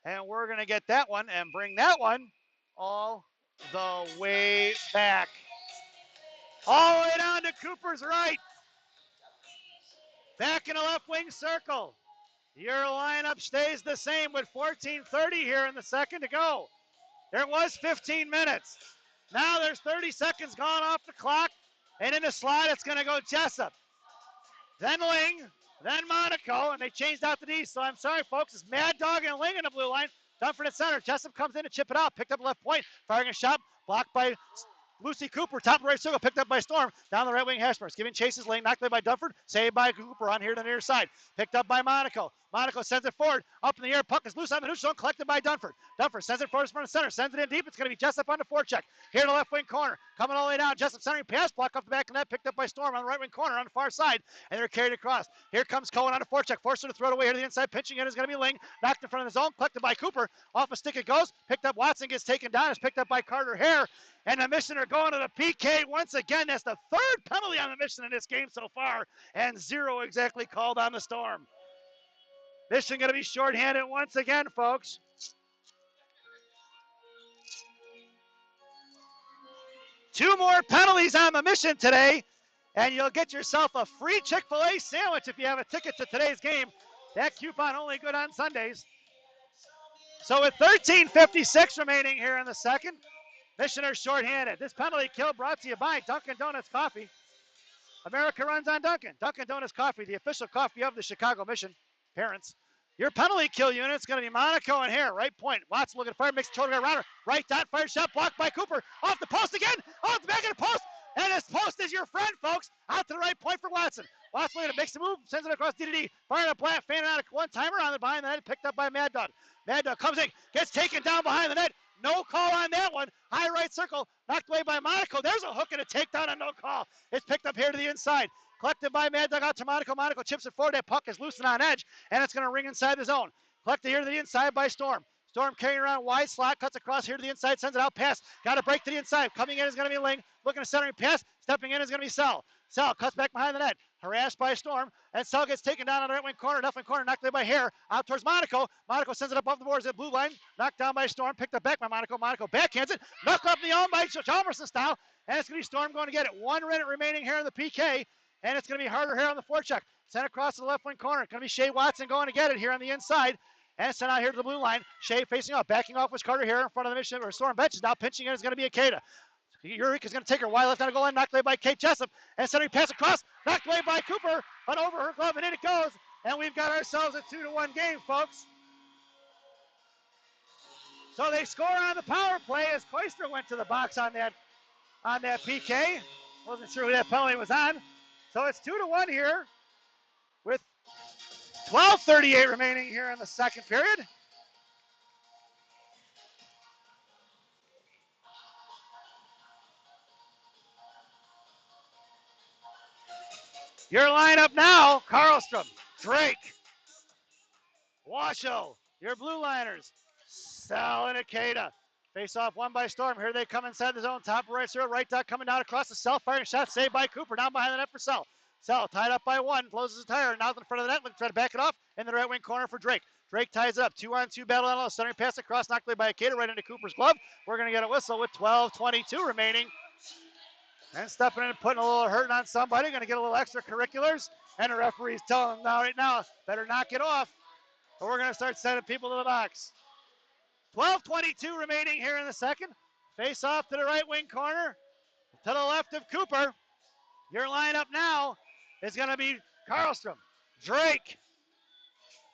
And we're going to get that one and bring that one all the way back. All the way down to Cooper's right. Back in the left wing circle. Your lineup stays the same with 14:30 here in the second to go. There was 15 minutes. Now there's 30 seconds gone off the clock. And in the slot, it's going to go Jessup. Then Ling, then Monaco, and they changed out the D. So I'm sorry, folks. It's Mad Dog and Ling in the blue line. Dunford at center. Jessup comes in to chip it out. Picked up left point. Firing a shot. Blocked by Lucy Cooper, top right circle, picked up by Storm. Down the right wing hash marks. Giving chases, Ling knocked away by Dunford. Saved by Cooper on here to the near side. Picked up by Monaco. Monaco sends it forward. Up in the air. Puck is loose on the neutral zone. Collected by Dunford. Dunford sends it forward to front of center. Sends it in deep. It's going to be Jessup on the forecheck. Here to the left wing corner. Coming all the way down. Jessup centering pass. Block off the back of the net. Picked up by Storm on the right wing corner on the far side. And they're carried across. Here comes Cohen on the forecheck. Forced to throw it away here to the inside. Pinching in is going to be Ling. Knocked in front of the zone. Collected by Cooper. Off a stick it goes. Picked up Watson. Gets taken down. It's picked up by Carter Hare. And the Mission are going to the PK once again. That's the third penalty on the Mission in this game so far. And 0 exactly called on the Storm. Mission going to be shorthanded once again, folks. Two more penalties on the Mission today, and you'll get yourself a free Chick-fil-A sandwich if you have a ticket to today's game. That coupon only good on Sundays. So with 13:56 remaining here in the second, Mission are shorthanded. This penalty kill brought to you by Dunkin' Donuts Coffee. America runs on Dunkin'. Dunkin' Donuts Coffee, the official coffee of the Chicago Mission. Parents. Your penalty kill unit is going to be Monaco and Hare. Right point. Watson looking fire. Makes a shoulder around her. Right dot. Fire shot. Blocked by Cooper. Off the post again. Off the back of the post. And this post is your friend, folks. Out to the right point for Watson. Watson looking to make some move. Sends it across D-to-D. Firing a blast. Fanning out a one-timer on the behind the net. Picked up by Mad Dog. Mad Dog comes in. Gets taken down behind the net. No call on that one. High right circle. Knocked away by Monaco. There's a hook and a takedown and no call. It's picked up here to the inside. Collected by Mad Dog out to Monaco. Monaco chips it forward. That puck is loosened on edge. And it's going to ring inside the zone. Collected here to the inside by Storm. Storm carrying around wide slot, cuts across here to the inside, sends it out, pass. Got to break to the inside. Coming in is going to be Ling. Looking to centering pass. Stepping in is going to be Sell. Sell cuts back behind the net. Harassed by Storm. And Sell gets taken down on the right wing corner. Left wing corner knocked away by Hare. Out towards Monaco. Monaco sends it up off the boards at blue line. Knocked down by Storm. Picked up back by Monaco. Monaco backhands it. Knocked up in the own by Chalmerson style. And it's going to be Storm going to get it. 1 minute remaining here in the PK. And it's going to be Harder here on the forecheck. Sent across to the left wing corner. Going to be Shea Watson going to get it here on the inside. And sent out here to the blue line. Shea facing off. Backing off was Carter here in front of the Mission. Or Storm bench is now pinching in is going to be Akeda. Uric is going to take her wide left on the goal line. Knocked away by Kate Jessup. And centering pass across. Knocked away by Cooper. But over her glove and in it goes. And we've got ourselves a 2-1 game, folks. So they score on the power play as Cloister went to the box on that PK. Wasn't sure who that penalty was on. So it's 2-1 here with 12:38 remaining here in the second period. Your lineup now, Karlstrom, Drake, Washoe, your blue liners, Sal and Akeda. Face off one by Storm. Here they come inside the zone. Top right circle, right dot coming down across the Sell. Firing shot saved by Cooper. Down behind the net for Sell. Sell tied up by one. Closes his tire. Now in front of the net. Looking to try to back it off. In the right wing corner for Drake. Drake ties it up. 2-on-2 battle on a centering pass across. Knocked away by Akeda right into Cooper's glove. We're going to get a whistle with 12:22 remaining. And stepping in and putting a little hurting on somebody. Going to get a little extracurriculars. And the referee's telling them now, right now, better knock it off. Or we're going to start sending people to the box. 12:22 remaining here in the second. Face off to the right wing corner. To the left of Cooper. Your lineup now is going to be Karlstrom, Drake,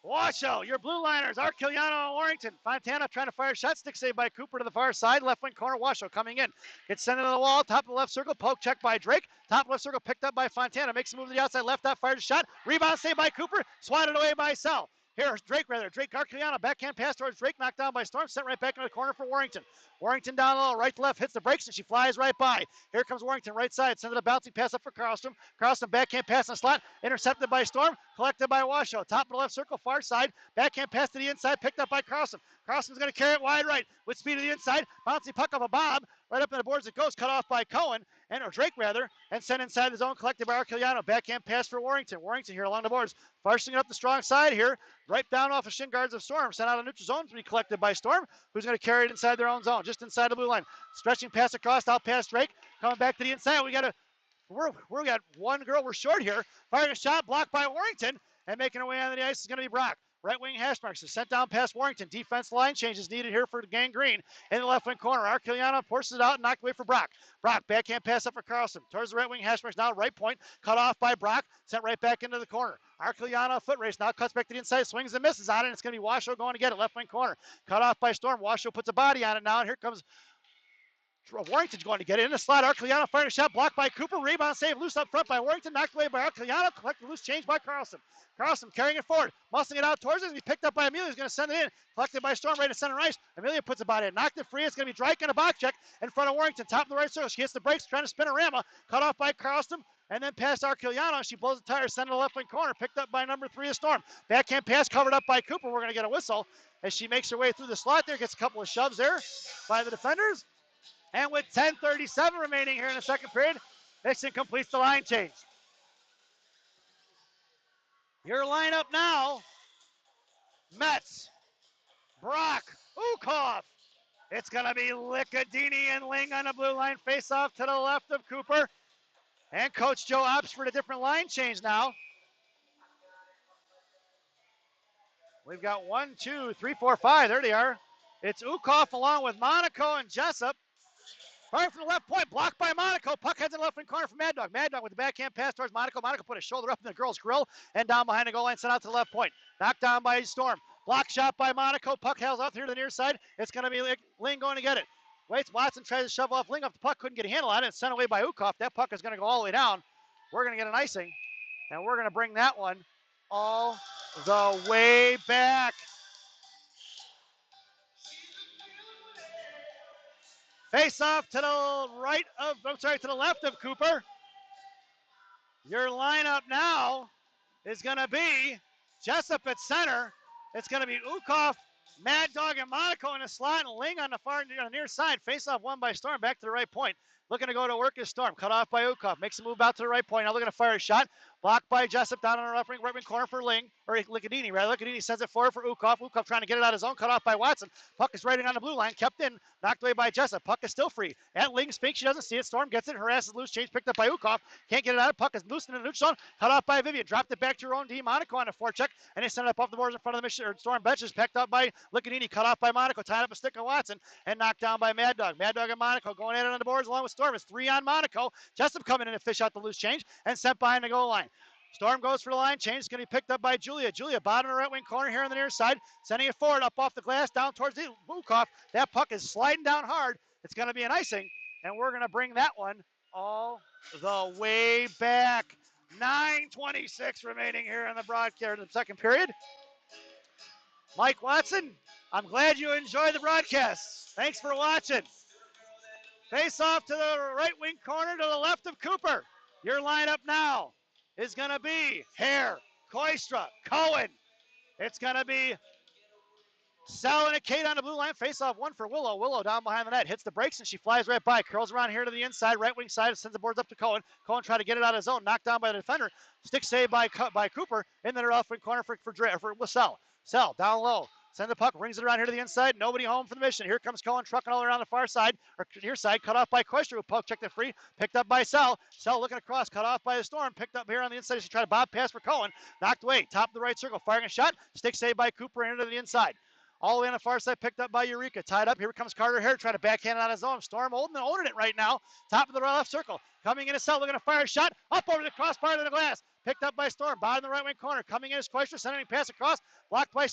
Washoe, your blue liners, Arquiliano and Warrington. Fontana trying to fire a shot. Stick saved by Cooper to the far side. Left wing corner, Washoe coming in. Gets sent into the wall. Top of the left circle. Poke check by Drake. Top left circle picked up by Fontana. Makes a move to the outside. Left out. Fires a shot. Rebound saved by Cooper. Swatted away by Sell. Here's Drake rather. Drake Arquiliano. Backhand pass towards Drake. Knocked down by Storm. Sent right back into the corner for Warrington. Warrington down low. Right to left. Hits the brakes and she flies right by. Here comes Warrington. Right side. Sends it a bouncing pass up for Karlstrom. Karlstrom backhand pass in the slot. Intercepted by Storm. Collected by Washoe. Top of the left circle. Far side. Backhand pass to the inside. Picked up by Karlstrom. Karlstrom's going to carry it wide right. With speed to the inside. Bouncing puck up a bob. Right up in the boards it goes. Cut off by Cohen. Or Drake rather. And sent inside the zone. Collected by Arquiliano. Backhand pass for Warrington. Warrington here along the boards. Farsing it up the strong side here. Right down off of shin guards of Storm. Sent out a neutral zone to be collected by Storm. Who's going to carry it inside their own zone. Just inside the blue line. Stretching pass across. Out past Drake. Coming back to the inside. We got one girl. We're short here. Firing a shot. Blocked by Warrington. And making her way on the ice is going to be Brock. Right wing hash marks is sent down past Warrington. Defense line changes needed here for Gang Green. In the left wing corner, Arquiliano forces it out and knocked away for Brock. Brock, backhand pass up for Karlstrom. Towards the right wing hash marks now, right point. Cut off by Brock. Sent right back into the corner. Arquiliano foot race now cuts back to the inside. Swings and misses on it. And it's going to be Washoe going to get it. Left wing corner. Cut off by Storm. Washoe puts a body on it now. And here comes Warrington's going to get it in the slot. Arciliano fired a shot, blocked by Cooper. Rebound save, loose up front by Warrington, knocked away by Arciliano. Collected loose change by Carlson. Carlson carrying it forward, muscling it out towards us. He's picked up by Amelia. He's going to send it in. Collected by Storm right to center ice. Amelia puts it about it. Knocked it free. It's going to be Drake on a box check in front of Warrington. Top of the right circle. She hits the brakes, trying to spin a Rama. Cut off by Carlson. And then past Arciliano. She blows the tire, sent to the left wing corner. Picked up by number 3 of Storm. Backhand pass covered up by Cooper. We're going to get a whistle as she makes her way through the slot there. Gets a couple of shoves there by the defenders. And with 10:37 remaining here in the second period, Nixon completes the line change. Your lineup now, Metz, Brock, Ukhoff. It's going to be Licadini and Ling on the blue line. Face off to the left of Cooper. And Coach Joe opts for a different line change now. We've got 1, 2, 3, 4, 5. There they are. It's Ukhoff along with Monaco and Jessup. Right from the left point, blocked by Monaco. Puck heads in the left wing corner for Mad Dog. Mad Dog with the backhand pass towards Monaco. Monaco put a shoulder up in the girl's grill and down behind the goal line, sent out to the left point. Knocked down by Storm. Block shot by Monaco. Puck held out here to the near side. It's going to be Ling going to get it. Waits. Watson tries to shove off Ling off the puck. Couldn't get a handle on it. It's sent away by Ukhoff. That puck is going to go all the way down. We're going to get an icing, and we're going to bring that one all the way back. Face off to the left of Cooper. Your lineup now is going to be Jessup at center. It's going to be Ukhoff, Mad Dog, and Monaco in the slot, and Ling on the near side. Face off won by Storm, back to the right point. Looking to go to work is Storm. Cut off by Ukhoff. Makes a move out to the right point. Now looking to fire a shot. Blocked by Jessup down on the right wing corner for Ling. Or Licadini, right? Licadini sends it forward for Ukhoff. Ukhoff trying to get it out of his zone. Cut off by Watson. Puck is right on the blue line. Kept in. Knocked away by Jessup. Puck is still free. At Ling's fake. She doesn't see it. Storm gets it. Harasses loose change. Picked up by Ukhoff. Can't get it out. Puck is loose in the neutral zone. Cut off by Vivian. Dropped it back to her own D. Monaco on a forecheck. And they sent it up off the boards in front of the Michigan Storm benches. Picked up by Licadini. Cut off by Monaco. Tied up a stick of Watson. And knocked down by Mad Dog. Mad Dog and Monaco going at it on the boards along with Storm. It's 3 on Monaco. Jessup coming in to fish out the loose change and sent behind the goal line. Storm goes for the line change. It's going to be picked up by Julia. Julia, bottom of the right wing corner here on the near side. Sending it forward, up off the glass, down towards the Ukhoff. That puck is sliding down hard. It's going to be an icing, and we're going to bring that one all the way back. 9:26 remaining here in the broadcast, in the second period. Mike Watson, I'm glad you enjoyed the broadcast. Thanks for watching. Face off to the right wing corner to the left of Cooper. Your lineup now is going to be Hare, Koistra, Cohen. It's going to be Sal and Kate on the blue line. Face off one for Willow. Willow down behind the net. Hits the brakes and she flies right by. Curls around here to the inside. Right wing side. Sends the boards up to Cohen. Cohen trying to get it out of his zone. Knocked down by the defender. Stick save by Cooper. In the left wing corner for Sal. Sal down low. Send the puck, rings it around here to the inside. Nobody home for the mission. Here comes Cohen trucking all around the far side, or near side, cut off by Koistra, who poke checked it free, picked up by Sal. Sal looking across, cut off by the Storm, picked up here on the inside. She tried to bob pass for Cohen, knocked away, top of the right circle, firing a shot, stick saved by Cooper into the inside. All the way on the far side, picked up by Eureka. Tied up. Here comes Carter Hare trying to backhand it on his own. Storm owning it right now. Top of the left circle. Coming in a cell, looking to fire a shot. Up over the crossbar to the glass. Picked up by Storm. Bottom of the right wing corner. Coming in is Koistra. Sending a pass across. Blocked by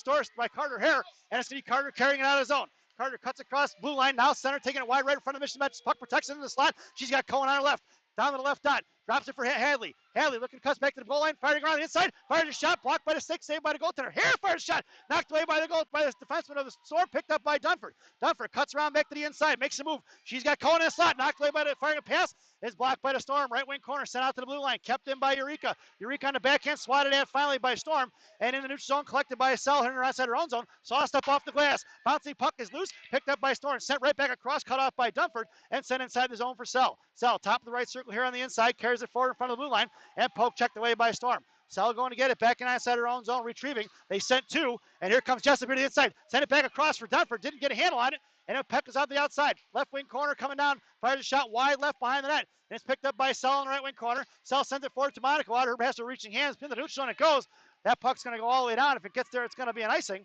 Carter Hare. And it's going to be Carter carrying it out of his zone. Carter cuts across blue line. Now center taking it wide right in front of Mission Metz. Puck protects it in the slot. She's got Cohen on her left. Down to the left dot. Drops it for Hadley. Hadley looking, cuts back to the goal line, firing around the inside, fires a shot, blocked by the stick, saved by the goaltender. Here fires a shot, knocked away by the defenseman of the Storm, picked up by Dunford. Dunford cuts around back to the inside, makes a move. She's got Cohen in the slot, knocked away by the firing a pass, is blocked by the Storm, right wing corner, sent out to the blue line, kept in by Eureka. Eureka on the backhand, swatted at finally by Storm, and in the neutral zone, collected by Sal, hitting her outside her own zone, sauced up off the glass. Bouncing puck is loose, picked up by Storm, sent right back across, cut off by Dunford, and sent inside the zone for Sal. Sal, top of the right circle here on the inside, carries it forward in front of the blue line, and poke checked away by Storm. Sal going to get it back inside her own zone, retrieving. They sent two, and here comes Jessup here to the inside. Send it back across for Dunford. Didn't get a handle on it, and it peck is out the outside. Left wing corner coming down, fires a shot wide left behind the net. And it's picked up by Sal in the right wing corner. Sal sends it forward to Monaco. Out her has her reaching hands, pin the neutral zone, it goes. That puck's going to go all the way down. If it gets there, it's going to be an icing.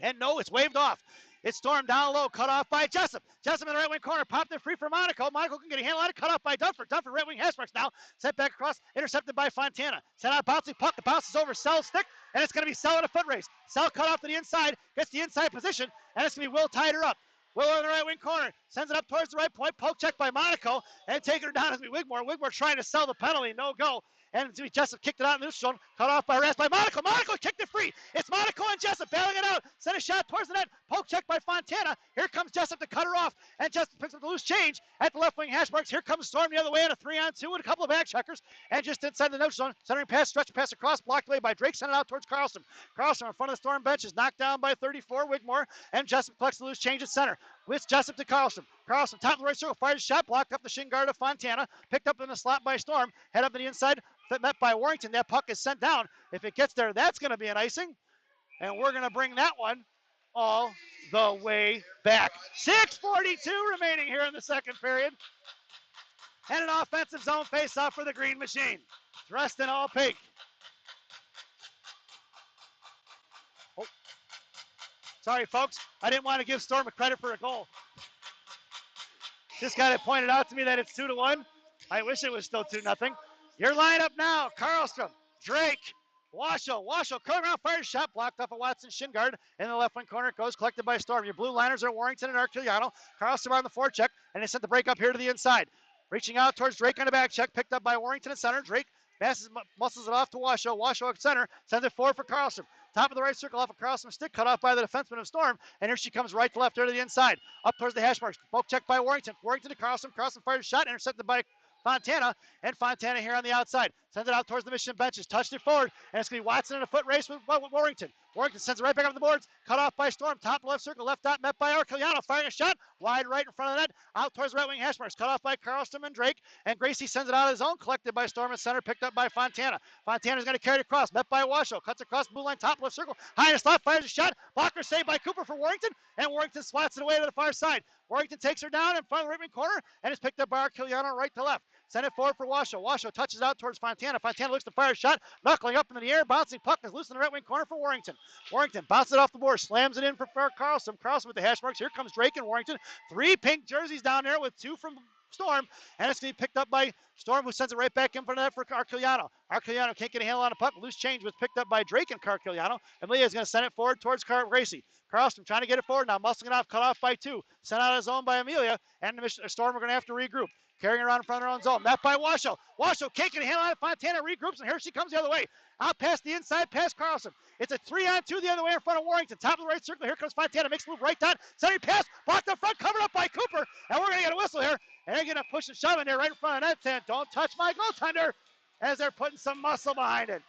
And no, it's waved off. It's Storm down low, cut off by Jessup. Jessup in the right wing corner, popped it free for Monaco. Monaco can get a handle on it, cut off by Dunford. Dunford right wing hash marks now. Sent back across, intercepted by Fontana. Sent out bouncing puck, it bounces over Sal's stick, and it's going to be Sal in a foot race. Sal cut off to the inside, gets the inside position, and it's going to be Will tied her up. Willer in the right wing corner. Sends it up towards the right point. Poke check by Monaco. And taking her down is Wigmore. Wigmore trying to sell the penalty. No go. And Jessup kicked it out in the neutral zone. Cut off by Ras by Monaco. Monaco kicked it free. It's Monaco and Jessup bailing it out. Sent a shot towards the net. Poke check by Fontana. Here comes Jessup to cut her off. And Jessup picks up the loose change at the left wing hash marks. Here comes Storm the other way in a 3-on-2 with a couple of back checkers. And just inside the neutral zone. Centering pass, stretch pass across. Blocked away by Drake. Sent it out towards Carlson. Carlson in front of the Storm bench is knocked down by 34 Wigmore. And Jessup collects the loose change at center. With Jessup to Carlson. Carlson, top of the right circle, fires a shot, blocked up the shin guard of Fontana, picked up in the slot by Storm, head up to the inside, met by Warrington. That puck is sent down. If it gets there, that's going to be an icing. And we're going to bring that one all the way back. 6:42 remaining here in the second period. And an offensive zone face-off for the Green Machine. Dressed in all pink. Oh. Sorry, folks. I didn't want to give Storm a credit for a goal. Just got it pointed out to me that it's 2-1. I wish it was still 2-0. Your lineup now, Karlstrom, Drake, Washoe, curling around, fires shot, blocked off a Watson shin guard. In the left wing corner, it goes collected by Storm. Your blue liners are Warrington and Arquiliano. Karlstrom on the forecheck, and they sent the break up here to the inside. Reaching out towards Drake on the back check, picked up by Warrington at center. Drake muscles it off to Washoe. Washoe at center, sends it forward for Karlstrom. Top of the right circle off of Carlson's stick, cut off by the defenseman of Storm, and here she comes right to left there to the inside. Up towards the hash marks. Poke check by Warrington. Warrington to Carlson. Carlson fires a shot, intercepted by Fontana, and Fontana here on the outside. Sends it out towards the Michigan benches. Touched it forward, and it's going to be Watson in a foot race with Warrington. Warrington sends it right back up the boards. Cut off by Storm. Top left circle, left dot, met by Arquiliano. Firing a shot, wide right in front of the net. Out towards the right wing hash marks. Cut off by Karlstrom and Drake. And Gracie sends it out of his own. Collected by Storm at center, picked up by Fontana. Fontana's going to carry it across. Met by Washoe. Cuts across the blue line, top left circle. High in the slot, fires a shot. Blocker saved by Cooper for Warrington. And Warrington swats it away to the far side. Warrington takes her down in front of the right wing corner. And it's picked up by Arquiliano right to left. Send it forward for Washoe. Washoe touches out towards Fontana. Fontana looks to fire a shot. Knuckling up in the air. Bouncing puck is loose in the right wing corner for Warrington. Warrington bounces it off the board. Slams it in for Karlstrom. Karlstrom with the hash marks. Here comes Drake and Warrington. 3 pink jerseys down there with 2 from Storm. And it's going to be picked up by Storm, who sends it right back in front of that for Arquiliano. Arquiliano can't get a handle on the puck. Loose change was picked up by Drake and Arquiliano. Amelia is going to send it forward towards Gracie. Karlstrom trying to get it forward now. Muscling it off. Cut off by 2. Sent out of his zone by Amelia. And the Storm are going to have to regroup. Carrying around in front of their own zone. Met by Washoe. Washoe can't get a handle on it. Fontana regroups, and here she comes the other way. Out past the inside, past Karlstrom. It's a 3-on-2 the other way in front of Warrington. Top of the right circle. Here comes Fontana. Makes a move right dot. Center pass. Blocked up front. Covered up by Cooper. And we're going to get a whistle here. And they're going to push and shove in there right in front of that. Saying, don't touch my goaltender. As they're putting some muscle behind it.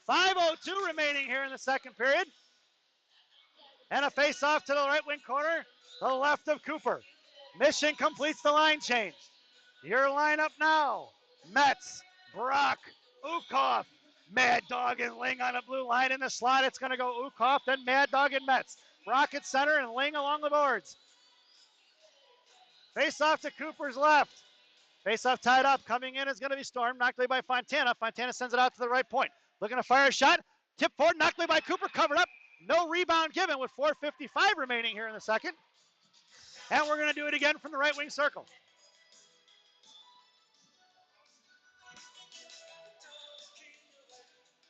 5:02 remaining here in the second period. And a face-off to the right wing corner. The left of Cooper. Mission completes the line change. Your lineup now. Metz, Brock, Ukhoff, Mad Dog and Ling on a blue line in the slot. It's going to go Ukhoff, then Mad Dog and Metz. Brock at center and Ling along the boards. Face off to Cooper's left. Face off tied up. Coming in is going to be Storm. Knocked away by Fontana. Fontana sends it out to the right point. Looking to fire a shot. Tip forward. Knocked away by Cooper. Covered up. No rebound given with 4:55 remaining here in the second. And we're going to do it again from the right wing circle.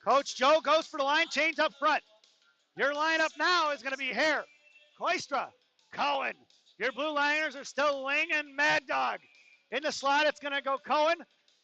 Coach Joe goes for the line change up front. Your lineup now is going to be Hare, Koistra, Cohen. Your blue liners are still Ling and Mad Dog. In the slot, it's going to go Cohen,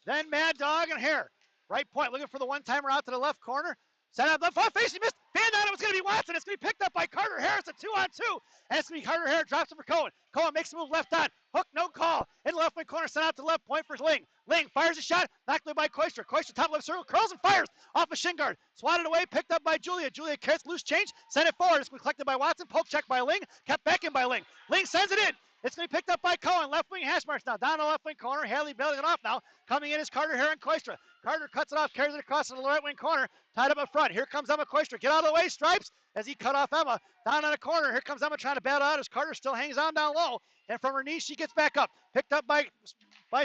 then Mad Dog and Hare. Right point, looking for the one-timer out to the left corner. Set up left front face, he missed. Band on it was going to be Watson. It's going to be picked up by Carter Harris, a 2-on-2. And it's going to be Carter Harris, drops it for Cohen. Cohen makes a move left on. Hook, no call. In the left wing corner, sent out to the left point for Ling. Ling fires a shot, knocked away by Koistra. Koistra, top left circle, curls and fires off a shin guard. Swatted away, picked up by Julia. Julia carries loose change, sent it forward. It's going to be collected by Watson. Poke check by Ling, kept back in by Ling. Ling sends it in. It's going to be picked up by Cohen. Left wing hash marks now. Down the left wing corner. Haley bailing it off now. Coming in is Carter Hare and Koistra. Carter cuts it off, carries it across to the right wing corner. Tied up front. Here comes Emma Koistra. Get out of the way, Stripes, as he cut off Emma. Down on the corner. Here comes Emma trying to battle out as Carter still hangs on down low. And from her knees, she gets back up. Picked up by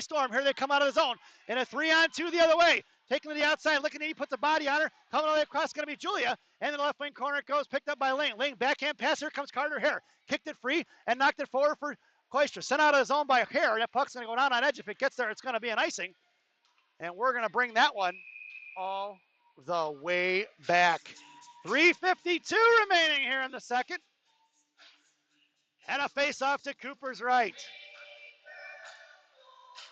Storm. Here they come out of the zone. And a 3-on-2 the other way. Taking to the outside, looking at he puts a body on her. Coming all the way across, going to be Julia. And in the left wing corner it goes, picked up by Ling. Ling, backhand pass. Here comes Carter Hare. Kicked it free and knocked it forward for Koistra. Sent out of the zone by Hare. That puck's going to go down on edge. If it gets there, it's going to be an icing. And we're going to bring that one all the way back. 3:52 remaining here in the second. And a face-off to Cooper's right.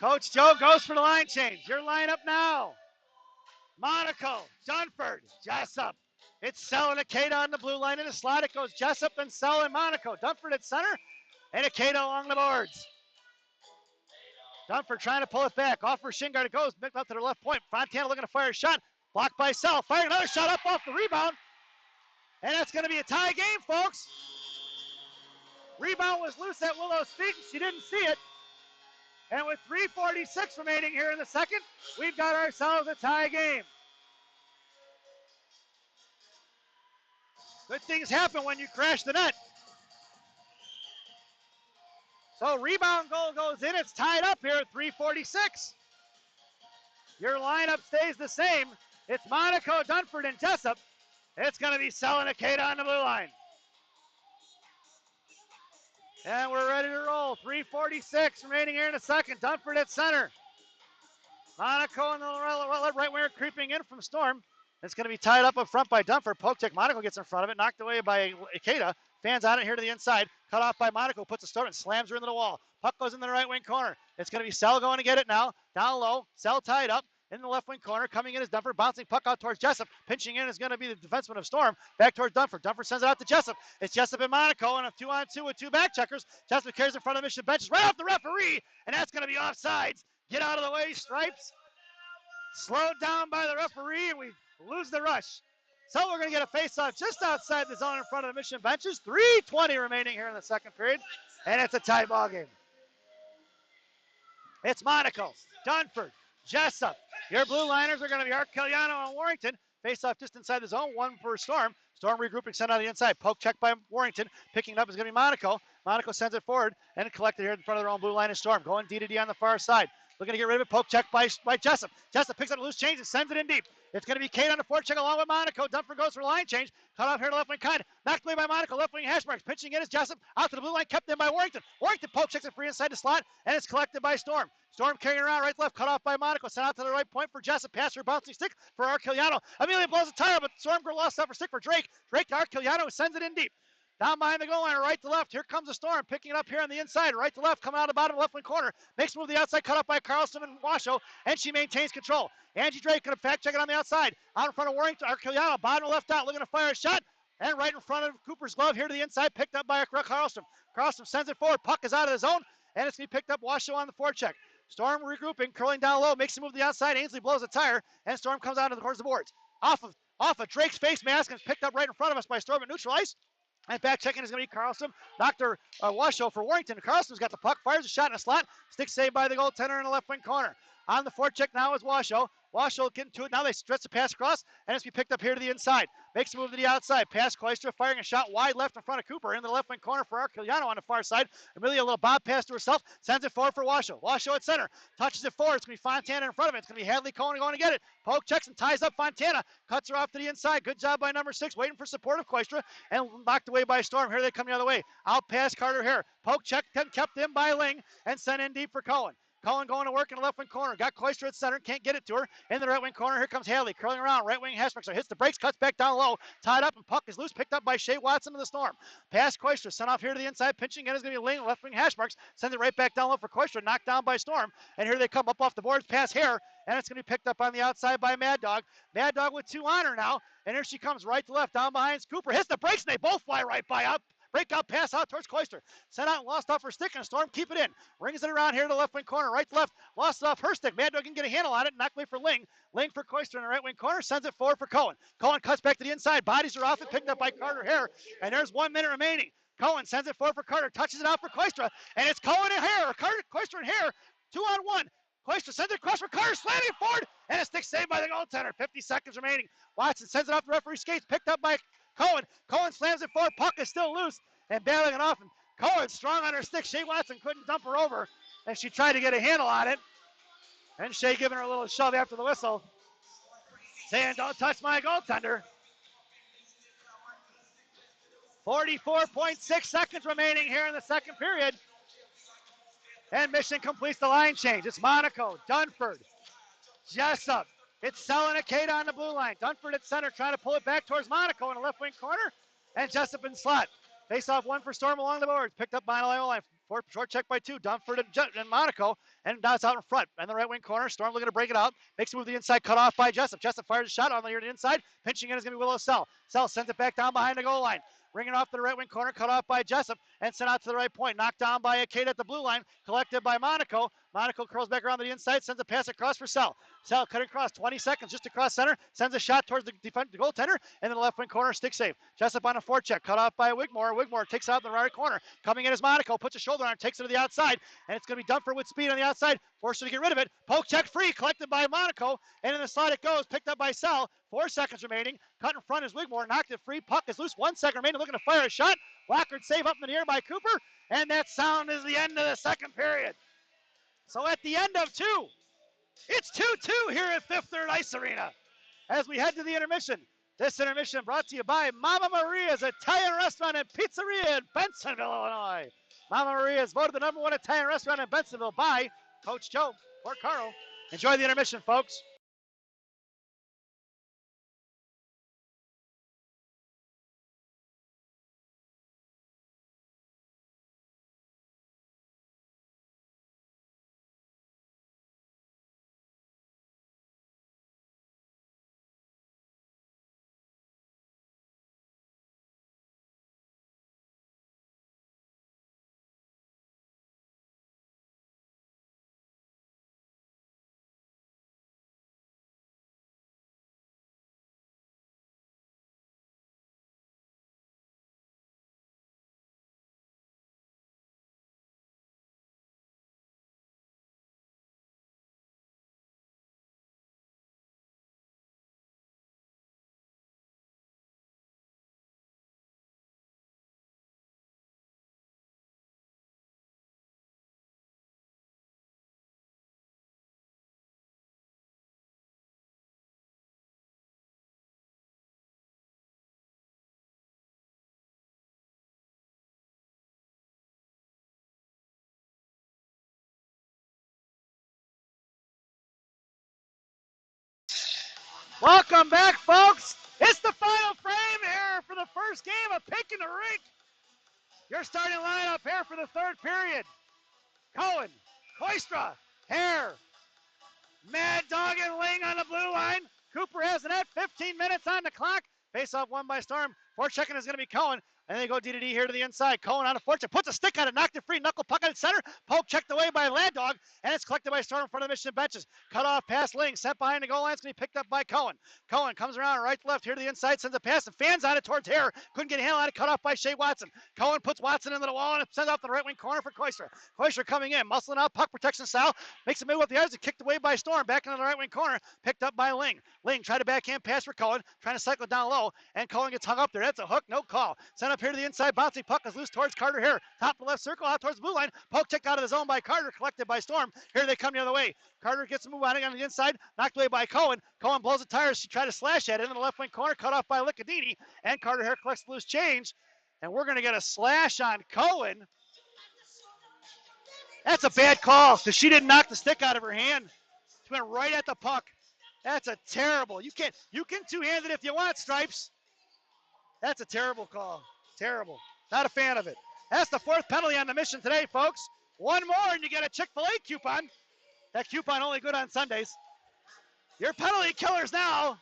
Coach Joe goes for the line change. Your lineup now. Monaco, Dunford, Jessup. It's Sell and Akeda on the blue line in the slot. It goes Jessup and Sell and Monaco. Dunford at center and Akeda along the boards. Dunford trying to pull it back. Off for Shingard it goes. Up to the left point. Fontana looking to fire a shot. Blocked by Sell. Firing another shot up off the rebound. And that's going to be a tie game, folks. Rebound was loose at Willow's feet. She didn't see it. And with 3:46 remaining here in the second, we've got ourselves a tie game. Good things happen when you crash the net. So rebound goal goes in. It's tied up here at 3:46. Your lineup stays the same. It's Monaco, Dunford, and Jessup. It's going to be Sell and Akeda on the blue line. And we're ready to roll. 3:46 remaining here in the second. Dunford at center. Monaco and the right winger creeping in from Storm. It's going to be tied up front by Dunford. Poke check. Monaco gets in front of it. Knocked away by Akeda. Fans on it here to the inside. Cut off by Monaco. Puts a Storm and slams her into the wall. Puck goes into the right wing corner. It's going to be Sell going to get it now. Down low. Sell tied up. In the left wing corner, coming in is Dunford, bouncing puck out towards Jessup. Pinching in is going to be the defenseman of Storm. Back towards Dunford. Dunford sends it out to Jessup. It's Jessup and Monaco and a 2-on-2 with two back checkers. Jessup carries in front of the Mission benches, right off the referee, and that's going to be offsides. Get out of the way, Stripes. Slowed down by the referee, and we lose the rush. So we're going to get a face-off just outside the zone in front of the Mission benches. 3:20 remaining here in the second period, and it's a tie ball game. It's Monaco, Dunford, Jessup. Your blue liners are going to be Arceliano and Warrington. Face off just inside the zone, one for Storm. Storm regrouping, sent out the inside. Poke check by Warrington. Picking it up is going to be Monaco. Monaco sends it forward and collected here in front of their own blue line is Storm. Going D-to-D on the far side. Looking to get rid of it. Poke check by Jessup. Jessup picks up a loose change and sends it in deep. It's going to be Kate on the forecheck along with Monaco. Dunford goes for a line change. Cut off here to left wing kind. Knocked away by Monaco. Left wing hash marks. Pinching in is Jessup. Out to the blue line. Kept in by Warrington. Warrington poke checks it free inside the slot. And it's collected by Storm. Storm carrying around right left. Cut off by Monaco. Sent out to the right point for Jessup. Pass her bouncing stick for Arceliano. Immediately blows the tire, but Storm girl lost that for stick for Drake. Drake to Arceliano, who sends it in deep. Down behind the goal line, right to left. Here comes the Storm, picking it up here on the inside. Right to left, coming out of the bottom left wing corner. Makes move to the outside, cut up by Carlson and Washoe, and she maintains control. Angie Drake going to fact check it on the outside. Out in front of Warrington, Arceliano, bottom left out, looking to fire a shot. And right in front of Cooper's glove here to the inside, picked up by Carlson. Carlson sends it forward, puck is out of the zone, and it's going to be picked up Washoe on the forecheck. Storm regrouping, curling down low, makes a move to the outside. Ainsley blows a tire, and Storm comes out to the corners of the boards. Off of Drake's face mask and picked up right in front of us by Storm at neutral ice. And back checking is going to be Carlson. Dr. Washoe for Warrington. Carlson's got the puck, fires a shot in a slot. Stick saved by the goaltender in the left wing corner. On the forecheck now is Washoe. Washoe getting to it. Now they stretch the pass across, and it's be picked up here to the inside. Makes a move to the outside. Pass Cloister, firing a shot wide left in front of Cooper. In the left wing corner for Arceliano on the far side. Amelia, a little bob pass to herself. Sends it forward for Washoe. Washoe at center. Touches it forward. It's going to be Fontana in front of it. It's going to be Hadley Cohen going to get it. Poke checks and ties up Fontana. Cuts her off to the inside. Good job by number 6. Waiting for support of Cloister. And knocked away by Storm. Here they come the other way. Out past Carter Hare. Poke check kept in by Ling. And sent in deep for Cohen. Cohen going to work in the left wing corner. Got Cloister at center. Can't get it to her. In the right wing corner, here comes Haley. Curling around. Right wing Hashmark. So hits the brakes. Cuts back down low. Tied up and puck is loose. Picked up by Shea Watson of the Storm. Pass Cloister. Sent off here to the inside. Pinching in is going to be Ling. Left wing Hashmarks. Sends it right back down low for Cloister. Knocked down by Storm. And here they come up off the boards. Pass Hare. And it's going to be picked up on the outside by Mad Dog. Mad Dog with 2 on her now. And here she comes right to left. Down behind Cooper. Hits the brakes and they both fly right by up. Breakout pass out towards Cloister. Sent out and lost off her stick, and Storm keep it in. Rings it around here to the left wing corner. Right to left. Lost it off her stick. Mad Dog can get a handle on it. Knocked away for Ling. Ling for Cloister in the right wing corner. Sends it forward for Cohen. Cohen cuts back to the inside. Bodies are off it. Picked up by Carter Hare. And there's 1 minute remaining. Cohen sends it forward for Carter. Touches it out for Cloister. And it's Cohen and Hare. Cloister and Hare. 2-on-1. Cloister sends it across for Carter. Slamming it forward. And a stick saved by the goaltender. 50 seconds remaining. Watson sends it off the referee skates. Picked up by Cohen. Cohen slams it forward. Puck is still loose. And battling it off, and Cohen strong on her stick. Shea Watson couldn't dump her over, and she tried to get a handle on it. And Shea giving her a little shove after the whistle, saying, "Don't touch my goaltender." 44.6 seconds remaining here in the second period. And Mission completes the line change. It's Monaco, Dunford, Jessup. It's Sell and Akeda on the blue line. Dunford at center trying to pull it back towards Monaco in the left wing corner, and Jessup in slot. Face-off one for Storm along the boards. Picked up by the line. Short check by 2. Dunford and Monaco. And now it's out in front. And the right wing corner. Storm looking to break it out. Makes a move to the inside. Cut off by Jessup. Jessup fires a shot on the inside. Pinching in is going to be Willow Sell. Sell sends it back down behind the goal line. Bringing it off to the right wing corner. Cut off by Jessup. And sent out to the right point. Knocked down by Kate at the blue line. Collected by Monaco. Monaco curls back around to the inside. Sends a pass across for Sell. Sell cutting across. 20 seconds just across center. Sends a shot towards the goaltender. And then the left wing corner. Stick save. Jessup on a forecheck. Cut off by Wigmore. Wigmore takes out in the right corner. Coming in is Monaco. Puts a shoulder on it. Takes it to the outside. And it's going to be Dunford with speed on the outside. Forced to get rid of it. Poke check free. Collected by Monaco. And in the slot it goes. Picked up by Sell. 4 seconds remaining. Cut in front is Wigmore. Knocked it free. Puck is loose. 1 second remaining. Looking to fire a shot. Lockard save up in the air by Cooper. And that sound is the end of the second period. So at the end of 2, it's 2-2 here at Fifth Third Ice Arena. As we head to the intermission. This intermission brought to you by Mama Maria's Italian Restaurant and Pizzeria in Bensonville, Illinois. Mama Maria is voted the #1 Italian restaurant in Bensonville by Coach Joe Porcaro. Enjoy the intermission, folks. Welcome back, folks. It's the final frame here for the first game of Pink in the Rink. Your starting lineup here for the third period. Cohen, Koistra, Hare, Mad Dog and Ling on the blue line. Cooper has the net. 15 minutes on the clock. Face-off won by Storm. Forechecking is going to be Cohen. And they go D-to-D here to the inside. Cohen on a forecheck. Puts a stick on it. Knocked it free. Knuckle puck at center. Poke checked away by Landog. And it's collected by Storm in front of the Michigan benches. Cut off pass Ling. Sent behind the goal line. It's going to be picked up by Cohen. Cohen comes around right to left here to the inside. Sends a pass and fans on it towards Hare. Couldn't get a handle on it. Cut off by Shea Watson. Cohen puts Watson into the wall and sends out the right wing corner for Koistra. Koistra coming in. Muscling out. Puck protection style. Makes a move with the yards and kicked away by Storm. Back into the right wing corner. Picked up by Ling. Ling tried a backhand pass for Cohen. Trying to cycle down low. And Cohen gets hung up there. That's a hook. No call. Sent up here to the inside. Bounce puck is loose towards Carter Hare. Top of left circle, out towards the blue line. Poke checked out of the zone by Carter, collected by Storm. Here they come the other way. Carter gets a move on the inside, knocked away by Cohen. Cohen blows the tires. She tried to slash at it in the left wing corner, cut off by Liccadini. And Carter Hare collects the loose change. And we're going to get a slash on Cohen. That's a bad call because she didn't knock the stick out of her hand. She went right at the puck. That's a terrible. You can two-hand it if you want, Stripes. That's a terrible call. Terrible. Not a fan of it. That's the 4th penalty on the mission today, folks. One more and you get a Chick-fil-A coupon. That coupon only good on Sundays. Your penalty killers now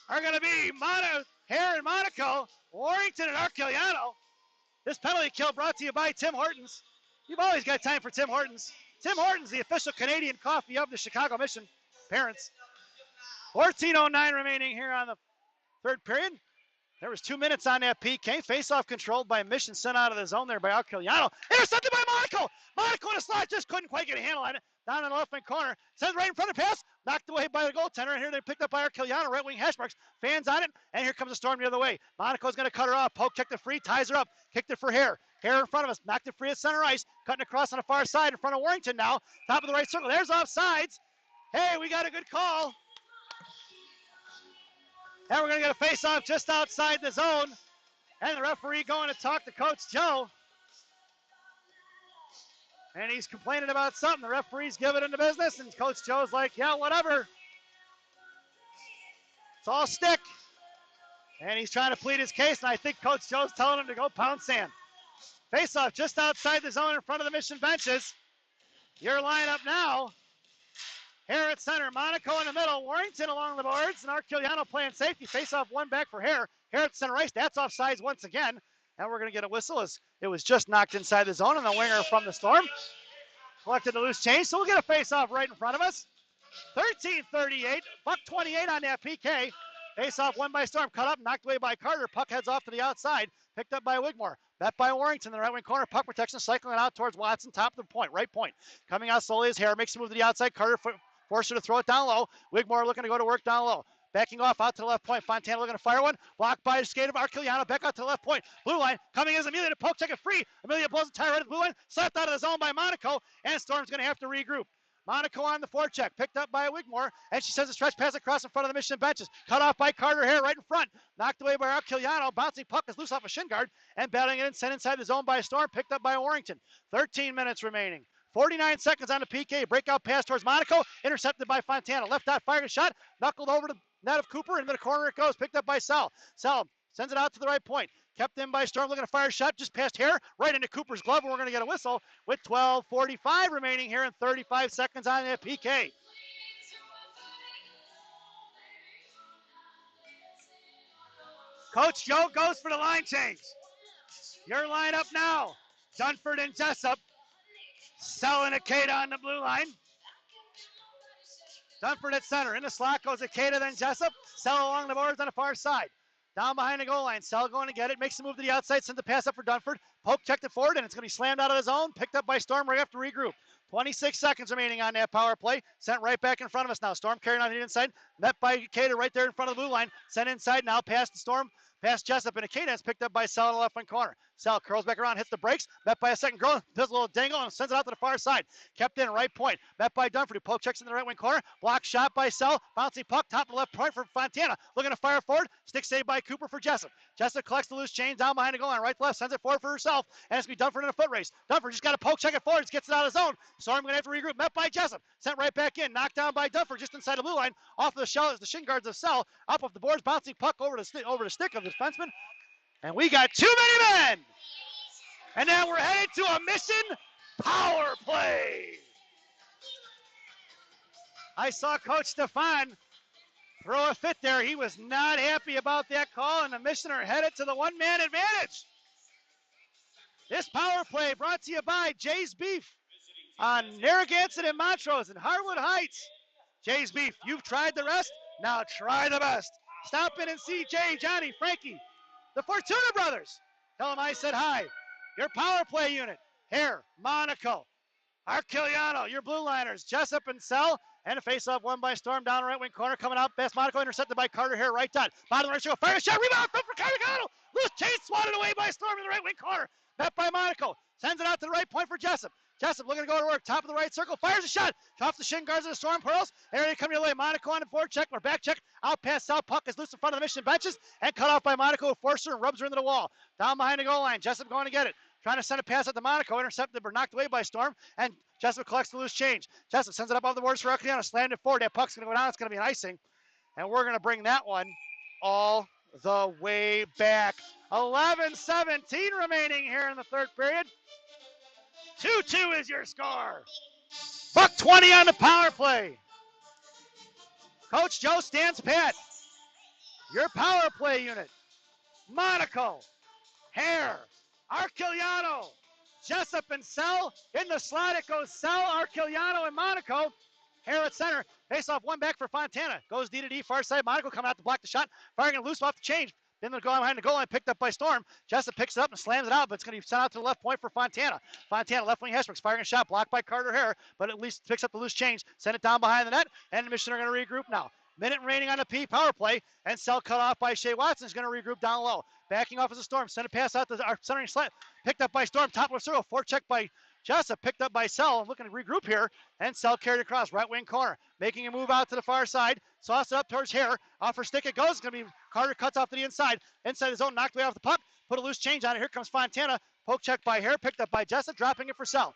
are going to be Hare and Monaco, Warrington and Arquiliano. This penalty kill brought to you by Tim Hortons. You've always got time for Tim Hortons. Tim Hortons, the official Canadian coffee of the Chicago Mission Parents. 14:09 remaining here on the third period. There was 2 minutes on that PK. Face-off controlled by Mission, sent out of the zone there by Arquiliano. Intercepted by Monaco. Monaco in a slot, just couldn't quite get a handle on it. Down in the left wing corner. Sends right in front of the pass. Knocked away by the goaltender. And here they picked up by Arquiliano. Right wing hash marks. Fans on it. And here comes a Storm the other way. Monaco's going to cut her off. Poke checked it free. Ties her up. Kicked it for Hare. Hare in front of us. Knocked it free at center ice. Cutting across on the far side in front of Warrington now. Top of the right circle. There's offsides. Hey, we got a good call. And we're going to get a face-off just outside the zone. And the referee going to talk to Coach Joe. And he's complaining about something. The referee's giving him the business, and Coach Joe's like, yeah, whatever. It's all stick. And he's trying to plead his case, and I think Coach Joe's telling him to go pound sand. Face-off just outside the zone in front of the Mission benches. Your lineup now. Hare at center, Monaco in the middle, Warrington along the boards, and Arquiliano playing safety. Face-off one back for Hare. Hare at center ice, that's offsides once again. And we're going to get a whistle as it was just knocked inside the zone, and the winger from the Storm collected the loose change, so we'll get a face-off right in front of us. 13:38, buck 28 on that PK. Face-off won by Storm, cut up, knocked away by Carter. Puck heads off to the outside, picked up by Wigmore. Bet by Warrington, the right wing corner, puck protection, cycling it out towards Watson, top of the point, right point. Coming out slowly is Hare, makes a move to the outside. Carter forced her to throw it down low. Wigmore looking to go to work down low. Backing off out to the left point. Fontana looking to fire one. Blocked by the skate of Arquiliano. Back out to the left point. Blue line coming is Amelia to poke, check it free. Amelia blows the tire right at the blue line. Slapped out of the zone by Monaco. And Storm's going to have to regroup. Monaco on the forecheck, picked up by Wigmore, and she sends a stretch pass across in front of the Mission benches. Cut off by Carter Hare right in front. Knocked away by Arquiliano. Bouncing puck is loose off a shin guard, and battling it in, sent inside the zone by Storm, picked up by Warrington. 13 minutes remaining. 49 seconds on the PK. Breakout pass towards Monaco, intercepted by Fontana. Left dot, fired a shot, knuckled over to the net of Cooper, into the corner it goes, picked up by Sal. Sal sends it out to the right point. Kept in by Storm, looking to fire a shot, just past Hare, right into Cooper's glove, and we're going to get a whistle with 12:45 remaining here and 35 seconds on the PK. Coach Joe goes for the line change. Your lineup now, Dunford and Jessup. Sell and Akeda on the blue line. Dunford at center. In the slot goes Akeda, then Jessup. Sell along the boards on the far side. Down behind the goal line. Sell going to get it. Makes the move to the outside. Sends the pass up for Dunford. Poke checked it forward, and it's going to be slammed out of the zone. Picked up by Storm. Right after regroup. 26 seconds remaining on that power play. Sent right back in front of us now. Storm carrying on the inside. Met by Akeda right there in front of the blue line. Sent inside now past the Storm. Past Jessup, and Akeda is picked up by Sal in the left wing corner. Sal curls back around, hits the brakes, met by a second girl, does a little dangle, and sends it out to the far side. Kept in, right point. Met by Dunford, who poke checks in the right wing corner. Block shot by Sal, bouncing puck, top of the left point for Fontana. Looking to fire forward, stick saved by Cooper for Jessup. Jessup collects the loose chain down behind the goal line, right to left, sends it forward for herself, and it's going to be Dunford in a foot race. Dunford just got to poke check it forward, gets it out of the zone. Storm going to have to regroup, met by Jessup. Sent right back in, knocked down by Dunford just inside the blue line, off of the shin guards of Sal, up off the boards, bouncing puck over the stick of the defenseman. And we got too many men. And now we're headed to a Mission power play. I saw Coach Stefan throw a fit there. He was not happy about that call, and the Mission are headed to the one-man advantage. This power play brought to you by Jay's Beef on Narragansett and Montrose and Harwood Heights. Jay's Beef, you've tried the rest, now try the best. Stop in and see Jay, Johnny, Frankie, the Fortuna brothers. Tell them I said hi. Your power play unit, Hare, Monaco, Arquiliano, your blue liners, Jessup and Sell, and a face-off won by Storm down the right wing corner. Coming out, past Monaco, intercepted by Carter Hare, right dot. Bottom right circle, fire shot, rebound for Arquiliano. Loose chase, swatted away by Storm in the right wing corner. Met by Monaco, sends it out to the right point for Jessup. Jessup looking to go to work, top of the right circle, fires a shot, off the shin guards of the Storm Pearls. Area coming your way, Monaco on the forward check, or back check, out past Sal, puck is loose in front of the Mission benches, and cut off by Monaco, who forced her and rubs her into the wall. Down behind the goal line, Jessup going to get it. Trying to send a pass out to Monaco, intercepted but knocked away by Storm, and Jessup collects the loose change. Jessup sends it up off the boards for Arquiliano, slammed it forward. That puck's going to go down, it's going to be an icing, and we're going to bring that one all the way back. 11:17 remaining here in the third period. 2-2 is your score. Buck 20 on the power play. Coach Joe stands pat. Your power play unit, Monaco, Hare, Arquiliano, Jessup and Sell. In the slot it goes Sell, Arquiliano, and Monaco. Hare at center. Face off one back for Fontana. Goes D to D, far side. Monaco coming out to block the shot. Firing it loose off the change. Then they're going behind the goal line, picked up by Storm. Jessup picks it up and slams it out, but it's going to be sent out to the left point for Fontana. Fontana, left wing Hesbrooks, firing a shot, blocked by Carter Hare, but at least picks up the loose change, send it down behind the net, and the Mission are going to regroup now. Minute remaining on the P power play, and Sell cut off by Shea Watson is going to regroup down low. Backing off as a Storm, send a pass out to our centering slant, picked up by Storm, top of the circle, forecheck by Jessup, picked up by Sell, looking to regroup here, and Sell carried across right wing corner, making a move out to the far side, sauce it up towards Hare, off her stick it goes, it's going to be Carter cuts off to the inside the zone, knocked away off the puck, put a loose change on it, here comes Fontana, poke check by Hare, picked up by Jessup, dropping it for Sell.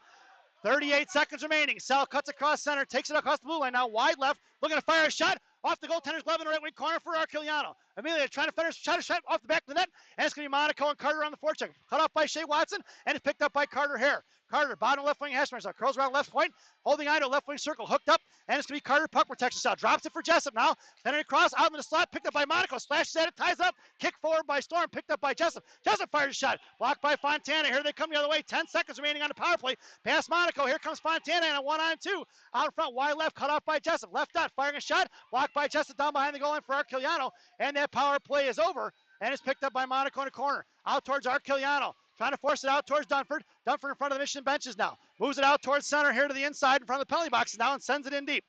38 seconds remaining, Sell cuts across center, takes it across the blue line, now wide left, looking to fire a shot, off the goaltender's glove in the right wing corner for Arquiliano. Amelia trying to finish, try to shot off the back of the net, and it's going to be Monaco and Carter on the forecheck. Cut off by Shea Watson, and it's picked up by Carter Hare. Carter, bottom left wing hash marks, curls around left point, holding on to left wing circle, hooked up, and it's going to be Carter, puck protection style. Drops it for Jessup now, sending it across, out in the slot, picked up by Monaco, slashes at it, ties it up, kick forward by Storm, picked up by Jessup. Jessup fires a shot, blocked by Fontana. Here they come the other way, 10 seconds remaining on the power play. Past Monaco, here comes Fontana, and a 1-on-2. Out in front, wide left, cut off by Jessup. Left dot, firing a shot, blocked by Jessup down behind the goal line for Arquiliano, and that power play is over, and it's picked up by Monaco in the corner. Out towards Arquiliano. Trying to force it out towards Dunford. Dunford in front of the Mission benches now. Moves it out towards center here to the inside in front of the penalty boxes now and sends it in deep.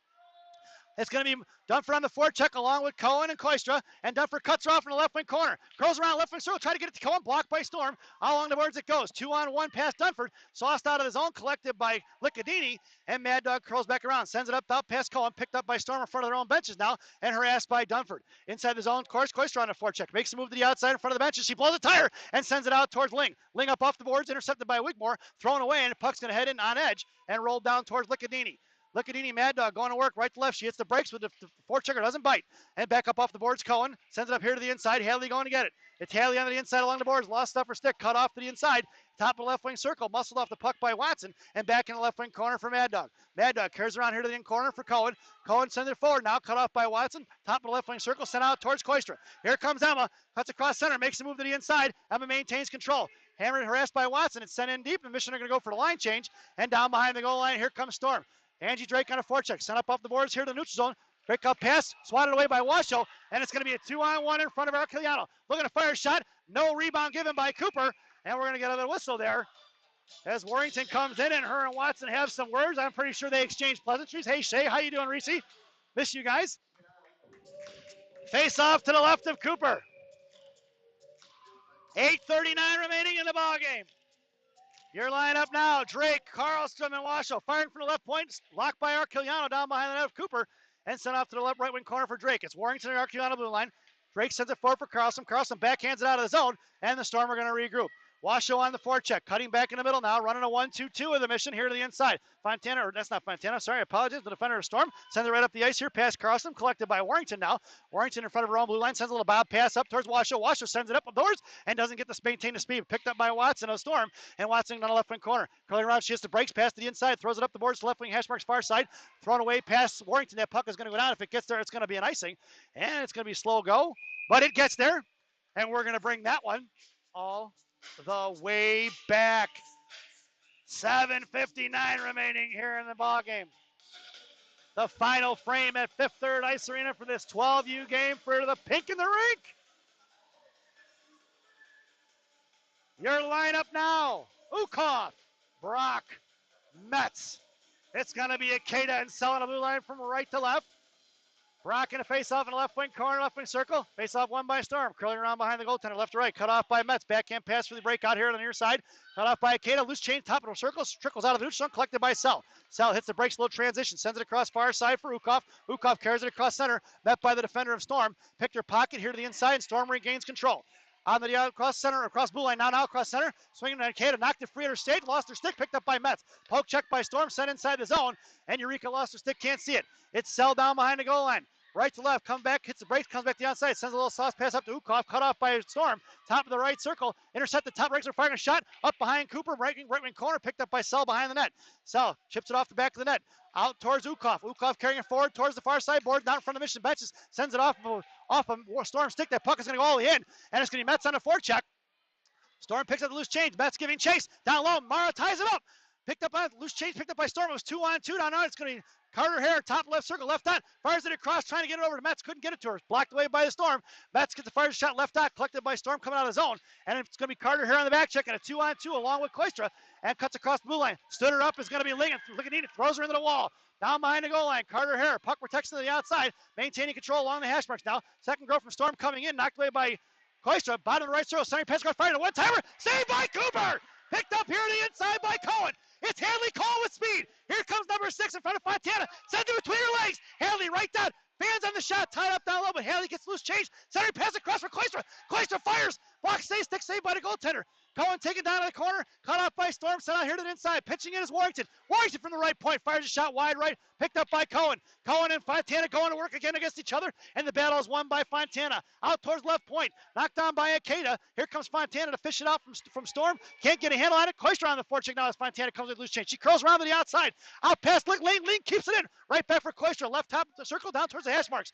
It's going to be Dunford on the forecheck along with Cohen and Koistra, and Dunford cuts her off in the left wing corner. Curls around left wing circle, try to get it to Cohen, blocked by Storm. All along the boards it goes. 2-on-1 past Dunford, sauced out of his own, collected by Liccadini, and Mad Dog curls back around, sends it up past Cohen, picked up by Storm in front of their own benches now, and harassed by Dunford. Inside the zone, Koistra on the forecheck, makes a move to the outside in front of the benches. She blows a tire and sends it out towards Ling. Ling up off the boards, intercepted by Wigmore, thrown away, and the puck's going to head in on edge and roll down towards Liccadini. Liccadini, Mad Dog going to work right to left. She hits the brakes, but the forechecker doesn't bite. And back up off the boards, Cohen sends it up here to the inside. Haley going to get it. It's Haley on the inside along the boards. Lost upper stick, cut off to the inside. Top of the left wing circle, muscled off the puck by Watson, and back in the left wing corner for Mad Dog. Mad Dog carries around here to the in corner for Cohen. Cohen sends it forward now, cut off by Watson. Top of the left wing circle, sent out towards Koistra. Here comes Emma, cuts across center, makes a move to the inside. Emma maintains control. Hammered and harassed by Watson. It's sent in deep, and Mission are going to go for the line change. And down behind the goal line, here comes Storm. Angie Drake on a forecheck, sent up off the boards here to the neutral zone. Break up pass, swatted away by Washoe, and it's going to be a 2-on-1 in front of Arquiliano. Looking to fire a shot, no rebound given by Cooper, and we're going to get a little whistle there as Warrington comes in, and her and Watson have some words. I'm pretty sure they exchanged pleasantries. Hey, Shay, how you doing, Reese? Miss you guys. Face off to the left of Cooper. 8:39 remaining in the ball game. Your lineup now, Drake, Karlstrom, and Washoe. Firing from the left point, locked by Arquiliano down behind the net of Cooper, and sent off to the left right wing corner for Drake. It's Warrington and Arquiliano blue line. Drake sends it forward for Karlstrom. Karlstrom backhands it out of the zone, and the Storm are going to regroup. Washoe on the forecheck, cutting back in the middle now, running a 1-2-2 of the Mission here to the inside. Fontana, or that's not Fontana, sorry, I apologize. The defender of Storm sends it right up the ice here, past Karlstrom, collected by Warrington now. Warrington in front of her own blue line, sends a little bob pass up towards Washoe. Washoe sends it up the doors and doesn't get to maintain the speed. Picked up by Watson of Storm, and Watson on the left wing corner. Curling around, she hits the brakes, pass to the inside, throws it up the boards to left wing, hash marks far side, thrown away past Warrington. That puck is going to go down. If it gets there, it's going to be an icing, and it's going to be slow go, but it gets there, and we're going to bring that one all the way back. 7:59 remaining here in the ball game. The final frame at Fifth Third Ice Arena for this 12U game for the Pink in the Rink. Your lineup now: Ukov, Brock, Metz. It's going to be Akeda and Sell on the blue line from right to left. Brock in a face-off in the left wing corner, left wing circle. Face-off won by Storm. Curling around behind the goaltender, left to right. Cut off by Metz. Backhand pass for the breakout here on the near side. Cut off by Akeda. Loose change, top of the circle. Trickles out of the neutral zone, collected by Sell. Sell hits the brakes, low transition. Sends it across far side for Ukov. Ukov carries it across center. Met by the defender of Storm. Picked her pocket here to the inside, and Storm regains control. On the across center, across blue line, now across center. Swinging to Akeda, knocked it free at her stage, lost her stick, picked up by Metz. Poke check by Storm, sent inside the zone, and Eureka lost her stick, can't see it. It's Sell down behind the goal line. Right to left, come back, hits the brakes, comes back to the outside, sends a little sauce pass up to Ukov, cut off by Storm. Top of the right circle, intercept the top right circle, firing a shot up behind Cooper, right wing corner, picked up by Sell behind the net. Sell chips it off the back of the net, out towards Ukov. Ukov carrying it forward towards the far side board, down in front of the Mission benches, sends it off a Storm stick. That puck is going to go all the way in, and it's going to be Metz on the forecheck. Storm picks up the loose change, Metz giving chase, down low, Mara ties it up. Picked up on loose change, picked up by Storm. It was 2-on-2 down now. It's going to be Carter Hare, top left circle, left on. Fires it across, trying to get it over to Metz. Couldn't get it to her. Blocked away by the Storm. Metz gets the fire shot left on, collected by Storm coming out of the zone. And it's going to be Carter Hare on the back check and a 2-on-2 along with Koistra. And cuts across the blue line. Stood her up, is going to be Ling. Liccadini throws her into the wall. Down behind the goal line, Carter Hare. Puck protection to the outside. Maintaining control along the hash marks now. Second goal from Storm coming in. Knocked away by Koistra. Bottom of the right circle. Centering pass across, fired a one-timer. Saved by Cooper. Picked up here to the inside by Cohen. It's Hadley Cole with speed. Here comes number 6 in front of Fontana. Sends it between her legs. Hadley right down. Fans on the shot. Tied up down low, but Hadley gets loose change. Centering pass across for Koistra. Koistra fires. Block save, stick saved by the goaltender. Cohen taken down to the corner. Cut off by Storm, sent out here to the inside. Pitching in is Warrington. Warrington from the right point, fires a shot wide right, picked up by Cohen. Cohen and Fontana going to work again against each other, and the battle is won by Fontana. Out towards left point, knocked down by Akeda. Here comes Fontana to fish it out from Storm. Can't get a handle on it. Koister on the forecheck now as Fontana comes with loose change. She curls around to the outside. Out past Lane. Lane keeps it in. Right back for Koister. Left top of the circle down towards the hash marks.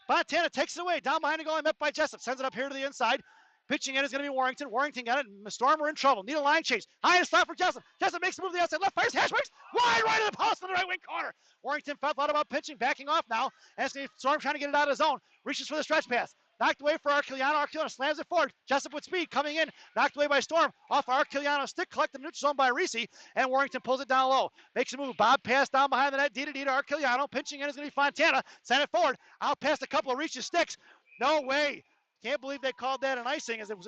Fontana takes it away. Down behind the goal, met by Jessup. Sends it up here to the inside. Pitching in is going to be Warrington. Warrington got it. Storm are in trouble. Need a line change. High and stop for Jessup. Jessup makes the move to the outside. Left fires. Hash marks. Wide right of the post in the right wing corner. Warrington thought about pitching. Backing off now. And it's going to be Storm trying to get it out of zone. Reaches for the stretch pass. Knocked away for Arquiliano. Arquiliano slams it forward. Jessup with speed coming in. Knocked away by Storm. Off Arquiliano's stick. Collected in the neutral zone by Reese. And Warrington pulls it down low. Makes a move. Bob pass down behind the net. D to Arquiliano. Pinching in is going to be Fontana. Send it forward. Out past a couple of Reese's sticks. No way. Can't believe they called that an icing, as it was.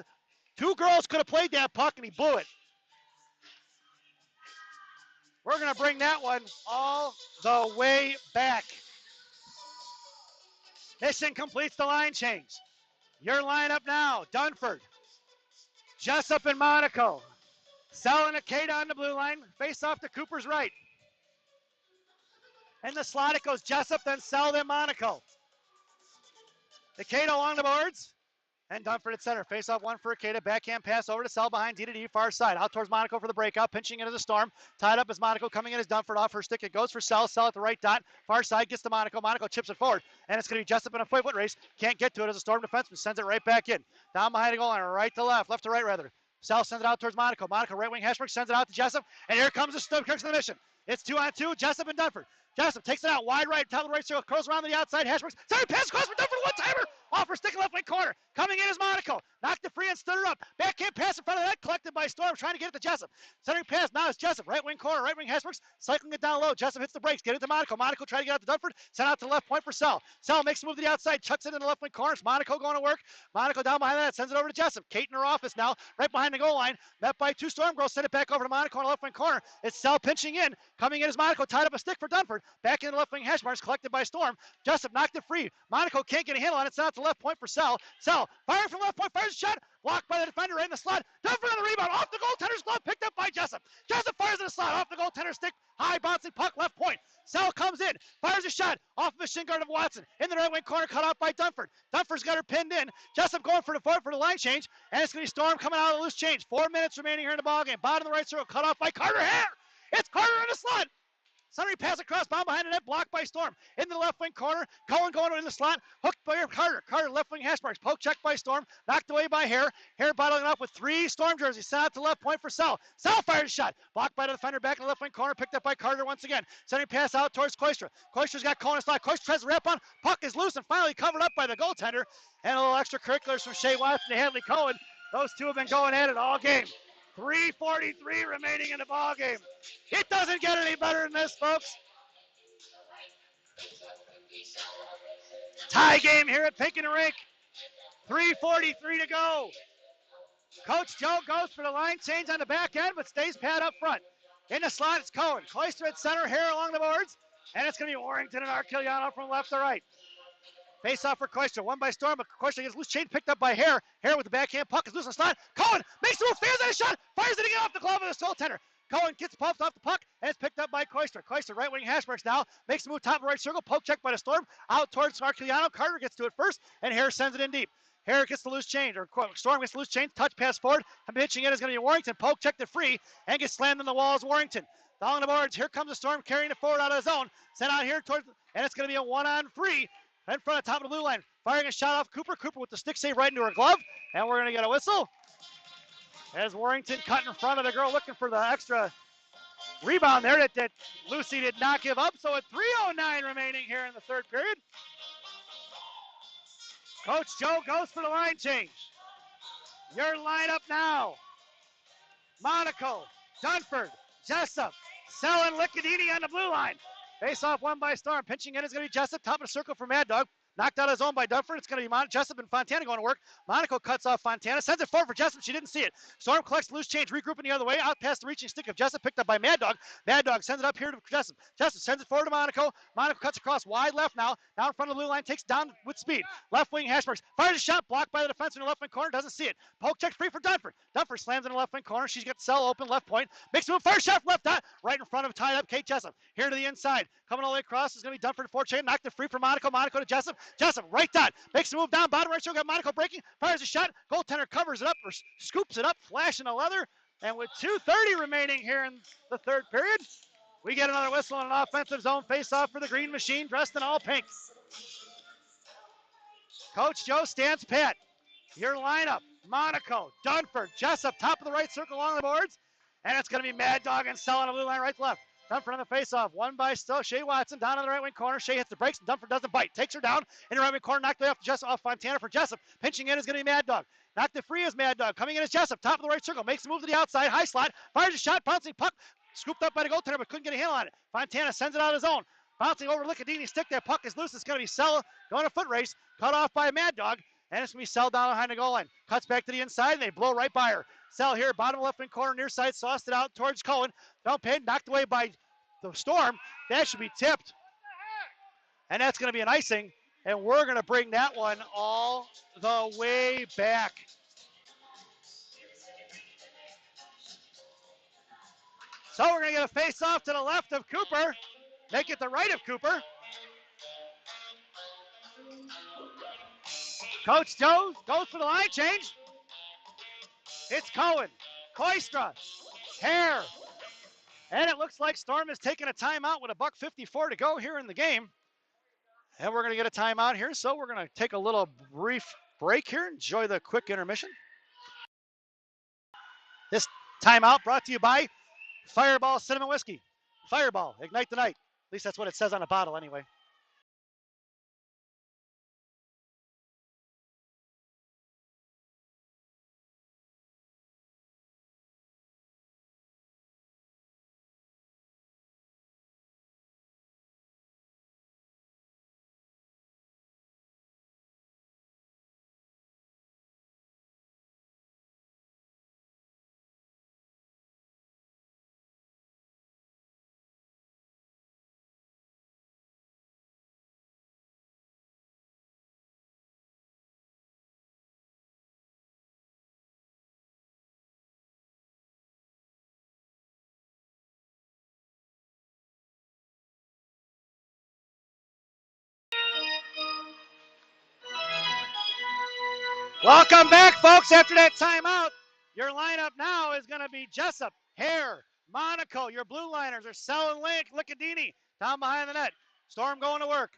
Two girls could have played that puck, and he blew it. We're going to bring that one all the way back. Mission completes the line change. Your lineup now, Dunford, Jessup and Monaco. Sell and Akeda on the blue line. Face off to Cooper's right. In the slot, it goes Jessup, then Sell, then Monaco. Akeda along the boards. And Dunford at center. Face off one for Akeda. Backhand pass over to Sell behind D far side. Out towards Monaco for the breakout. Pinching into the Storm. Tied up as Monaco coming in as Dunford off her stick. It goes for Sell. Sell at the right dot. Far side gets to Monaco. Monaco chips it forward. And it's going to be Jessup in a foot race. Can't get to it as a Storm defenseman. Sends it right back in. Down behind the goal line. Right to left. Left to right rather. Sell sends it out towards Monaco. Monaco right wing Hashmark sends it out to Jessup. And here comes the Storm Crooks of the mission. It's 2-on-2. Jessup and Dunford. Jessup takes it out wide right, top of the right circle, curls around to the outside. Hashmarks. Sorry, pass across for Dunford. One-timer. Off her stick left wing corner. Coming in is Monaco. Knocked it free and stood her up. Backhand pass in front of that. Collected by Storm. Trying to get it to Jessup. Centering pass now is Jessup. Right wing corner. Right wing Hashmarks. Cycling it down low. Jessup hits the brakes. Get it to Monaco. Monaco trying to get out to Dunford. Sent out to the left point for Sell. Sell makes a move to the outside. Chucks it in the left wing corner. It's Monaco going to work. Monaco down behind that. Sends it over to Jessup. Kate in her office now. Right behind the goal line. Met by two Storm girls. Send it back over to Monaco in the left wing corner. It's Sell pinching in. Coming in is Monaco. Tied up a stick for Dunford. Back in the left wing Hashmarks. Collected by Storm. Jessup knocked it free. Monaco can't get a handle on it. Sent out to the left point for Sell. Sell firing from left point, fires a shot, blocked by the defender right in the slot. Dunford on the rebound, off the goaltender's glove, picked up by Jessup. Jessup fires in the slot, off the goaltender's stick, high bouncing puck, left point. Sell comes in, fires a shot, off of the shin guard of Watson. In the right wing corner, cut out by Dunford. Dunford's got her pinned in. Jessup going for the line change, and it's going to be Storm coming out of the loose change. 4 minutes remaining here in the ballgame. Bottom of the right circle, cut off by Carter Hare. It's Carter in the slot. Centering pass across, bound behind the net, blocked by Storm. In the left wing corner, Cohen going in the slot, hooked by Carter. Carter left wing hash marks, poke check by Storm, knocked away by Hare. Hare bottling up with 3 Storm jerseys, sent out to left point for Sell. Sell fired a shot, blocked by the defender back in the left wing corner, picked up by Carter once again. Centering pass out towards Koistra. Koistra's got Cohen in the slot. Koistra tries to wrap on, puck is loose and finally covered up by the goaltender. And a little extracurriculars from Shea Watson and Hadley Cohen. Those two have been going at it all game. 3:43 remaining in the ball game. It doesn't get any better than this, folks. Tie game here at Pink and Rink. 3:43 to go. Coach Joe goes for the line change on the back end, but stays pat up front. In the slot, it's Cohen. Cloister at center, Hare along the boards. And it's going to be Warrington and Arquiliano from left to right. Face off for Koister. Won by Storm, but Koister gets loose chain picked up by Hare. Hare with the backhand puck is loose in the slot. Cohen makes the move, fires at a shot, fires it again off the glove of the goaltender. Cohen gets puffed off the puck, and it's picked up by Koister. Koister, right wing hash marks now, makes the move top right circle, poke check by the Storm, out towards Arquiliano. Carter gets to it first, and Hare sends it in deep. Hare gets the loose change, or Storm gets the loose change, touch pass forward, and pitching it is going to be Warrington. Poke checked it free, and gets slammed in the walls. Warrington. Down the boards, here comes the Storm carrying it forward out of the zone. Sent out here towards, and it's going to be a 1-on-3 in front of top of the blue line. Firing a shot off Cooper. Cooper with the stick save right into her glove, and we're going to get a whistle. As Warrington cut in front of the girl looking for the extra rebound there that Lucy did not give up. So at 3:09 remaining here in the third period. Coach Joe goes for the line change. Your lineup now. Monaco, Dunford, Jessup, Sell and Lickadini on the blue line. Face off one by Storm. Pinching in is going to be Jessup. Top of the circle for Mad Dog. Knocked out of his own by Dunford. It's going to be Jessup and Fontana going to work. Monaco cuts off Fontana. Sends it forward for Jessup. She didn't see it. Storm collects loose change. Regrouping the other way. Out past the reaching stick of Jessup. Picked up by Mad Dog. Mad Dog sends it up here to Jessup. Jessup sends it forward to Monaco. Monaco cuts across wide left now. Down in front of the blue line. Takes down with speed. Left wing Hashmarks. Fires a shot. Blocked by the defenseman in the left wing corner. Doesn't see it. Poke check free for Dunford. Dunford slams in the left wing corner. She's got the cell open. Left point. Makes a move. Fire shot left dot. Right in front of tied up Kate Jessup. Here to the inside. Coming all the way across is going to be Dunford for chain. Knocked it free for Monaco. Monaco to Jessup. Jessup right dot. Makes a move down bottom right shoulder. Got Monaco breaking. Fires a shot. Goaltender covers it up or scoops it up. Flashing a leather. And with 2:30 remaining here in the third period, we get another whistle on an offensive zone face-off for the Green Machine, dressed in all pink. Coach Joe stands pat. Your lineup: Monaco, Dunford, Jessup, top of the right circle along the boards. And it's going to be Mad Dog and Sell on the blue line right to left. Dunford on the face-off, won by Shea Watson, down on the right wing corner. Shea hits the brakes, and Dunford doesn't bite. Takes her down in the right wing corner, knocked away off Fontana for Jessup. Pinching in is going to be Mad Dog. Knocked it free as Mad Dog. Coming in as Jessup, top of the right circle. Makes a move to the outside, high slot. Fires a shot, bouncing puck. Scooped up by the goaltender, but couldn't get a handle on it. Fontana sends it out of his own. Bouncing over Licadini's stick. That puck is loose. It's going to be Sell going a foot race. Cut off by Mad Dog. And it's going to be Sell down behind the goal line. Cuts back to the inside, and they blow right by her. Sell here, bottom left wing corner, near side, sauced it out towards Cohen. Don't pay, knocked away by the Storm. That should be tipped. And that's going to be an icing. And we're going to bring that one all the way back. So we're going to get a face-off to the left of Cooper. Make it the right of Cooper. Coach Joe goes for the line change. It's Cohen, Koistra, Hare. And it looks like Storm is taking a timeout with $1:54 to go here in the game. And we're going to get a timeout here, so we're going to take a little brief break here. Enjoy the quick intermission. This timeout brought to you by Fireball Cinnamon Whiskey. Fireball, ignite the night. At least that's what it says on the bottle anyway. Welcome back, folks, after that timeout. Your lineup now is going to be Jessup, Hare, Monaco. Your blue liners are Sell and Licadini down behind the net. Storm going to work.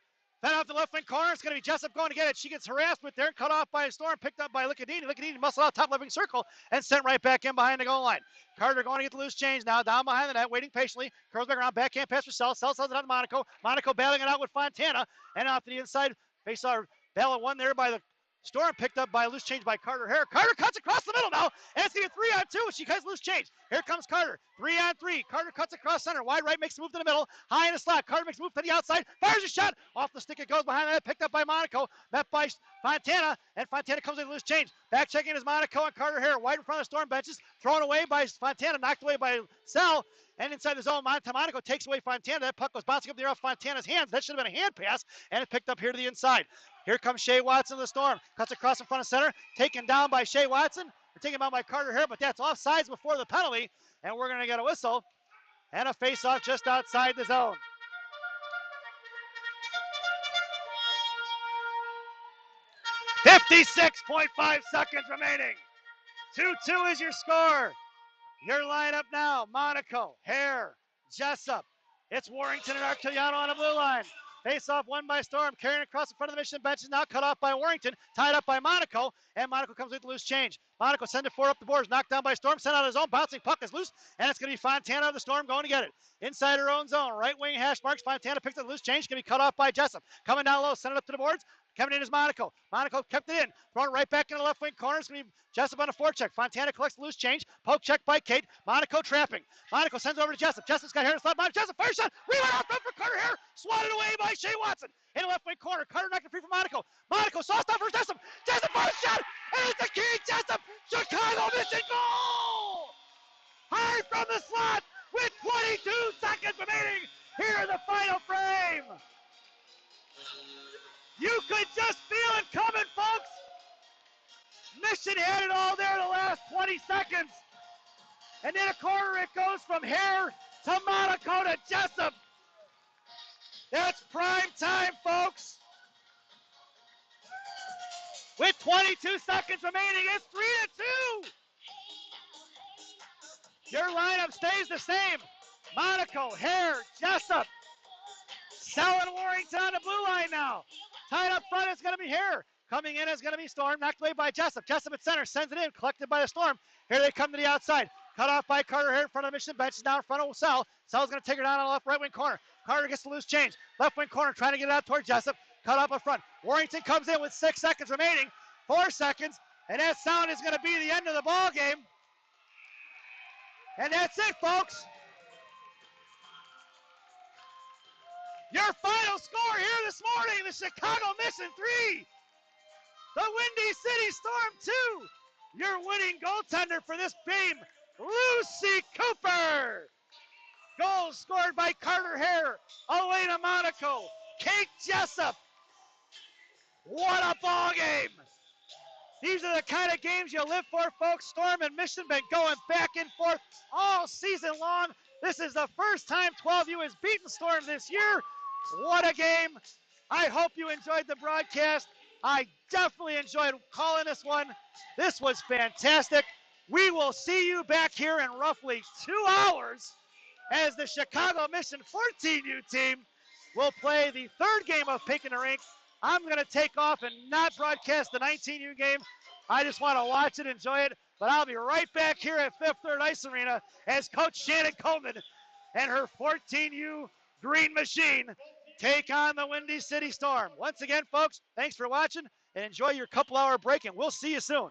Fed off the left wing corner. It's going to be Jessup going to get it. She gets harassed with there, cut off by a Storm, picked up by Licadini. Licadini muscled out top left wing circle and sent right back in behind the goal line. Carter going to get the loose change now, down behind the net, waiting patiently. Curls back around, backhand pass for Sell. Sell sells it out to Monaco. Monaco battling it out with Fontana. And off to the inside, face off battle one there by the Storm, picked up by a loose change by Carter Hare. Carter cuts across the middle now. And it's a 3-on-2. She has loose change. Here comes Carter. 3-on-3. Carter cuts across center. Wide right makes a move to the middle. High in the slot. Carter makes a move to the outside. Fires a shot. Off the stick it goes behind that. Picked up by Monaco. Met by Fontana. And Fontana comes with a loose change. Back checking is Monaco and Carter Hare. Wide in front of Storm benches. Thrown away by Fontana. Knocked away by Sell. And inside the zone, Monaco takes away Fontana. That puck goes bouncing up the air off Fontana's hands. That should have been a hand pass. And it's picked up here to the inside. Here comes Shea Watson of the Storm. Cuts across in front of center. Taken down by Shea Watson. Taken down by Carter Hare, but that's offsides before the penalty. And we're going to get a whistle and a face-off just outside the zone. .5 seconds remaining. 2-2 is your score. Your lineup now, Monaco, Hare, Jessup. It's Warrington and Artiliano on the blue line. Face-off won by Storm, carrying across in front of the Mission bench is now cut off by Warrington, tied up by Monaco, and Monaco comes with the loose change. Monaco send it forward up the boards, knocked down by Storm, sent out his own, bouncing puck is loose, and it's going to be Fontana of the Storm going to get it. Inside her own zone, right wing hash marks, Fontana picks up the loose change, going to be cut off by Jessup. Coming down low, send it up to the boards, Coming in is Monaco. Monaco kept it in. Throwing it right back in the left wing corner. It's going to be Jessup on a forecheck. Fontana collects the loose change. Poke check by Kate. Monaco trapping. Monaco sends over to Jessup. Jessup's got hair to slap. Jessup fire shot. Rebound out front for Carter Hare. Swatted away by Shea Watson. In the left wing corner. Carter knocked it free for Monaco. Monaco saw stop for Jessup. Jessup first shot. And it's a key. Jessup. Chicago mission goal. High from the slot with 22 seconds remaining here in the final frame. You could just feel it coming, folks. Mission had it all there the last 20 seconds. And in a corner it goes from Hare to Monaco to Jessup. That's prime time, folks. With 22 seconds remaining, it's 3-2. Your lineup stays the same. Monaco, Hare, Jessup. Sell Warrington on the blue line now. Tied up front is going to be Hare. Coming in is going to be Storm, knocked away by Jessup. Jessup at center, sends it in, collected by the Storm. Here they come to the outside. Cut off by Carter Hare in front of the Mission bench. Is now in front of Sell. Sell's going to take her down on the left right wing corner. Carter gets the loose change. Left wing corner trying to get it out toward Jessup. Cut off up front. Warrington comes in with 6 seconds remaining. 4 seconds. And that sound is going to be the end of the ball game. And that's it, folks. Your final score here this morning, the Chicago Mission 3, the Windy City Storm 2. Your winning goaltender for this game, Lucy Cooper. Goals scored by Carter Hare, Elena Monaco, Kate Jessup. What a ball game. These are the kind of games you live for, folks. Storm and Mission been going back and forth all season long. This is the first time 12U has beaten Storm this year. What a game. I hope you enjoyed the broadcast. I definitely enjoyed calling this one. This was fantastic. We will see you back here in roughly 2 hours as the Chicago Mission 14U team will play the third game of Pink in the Rink. I'm going to take off and not broadcast the 19U game. I just want to watch it, enjoy it. But I'll be right back here at Fifth Third Ice Arena as Coach Shannon Coleman and her 14U Green Machine take on the Windy City Storm. Once again, folks, thanks for watching and enjoy your couple-hour break, and we'll see you soon.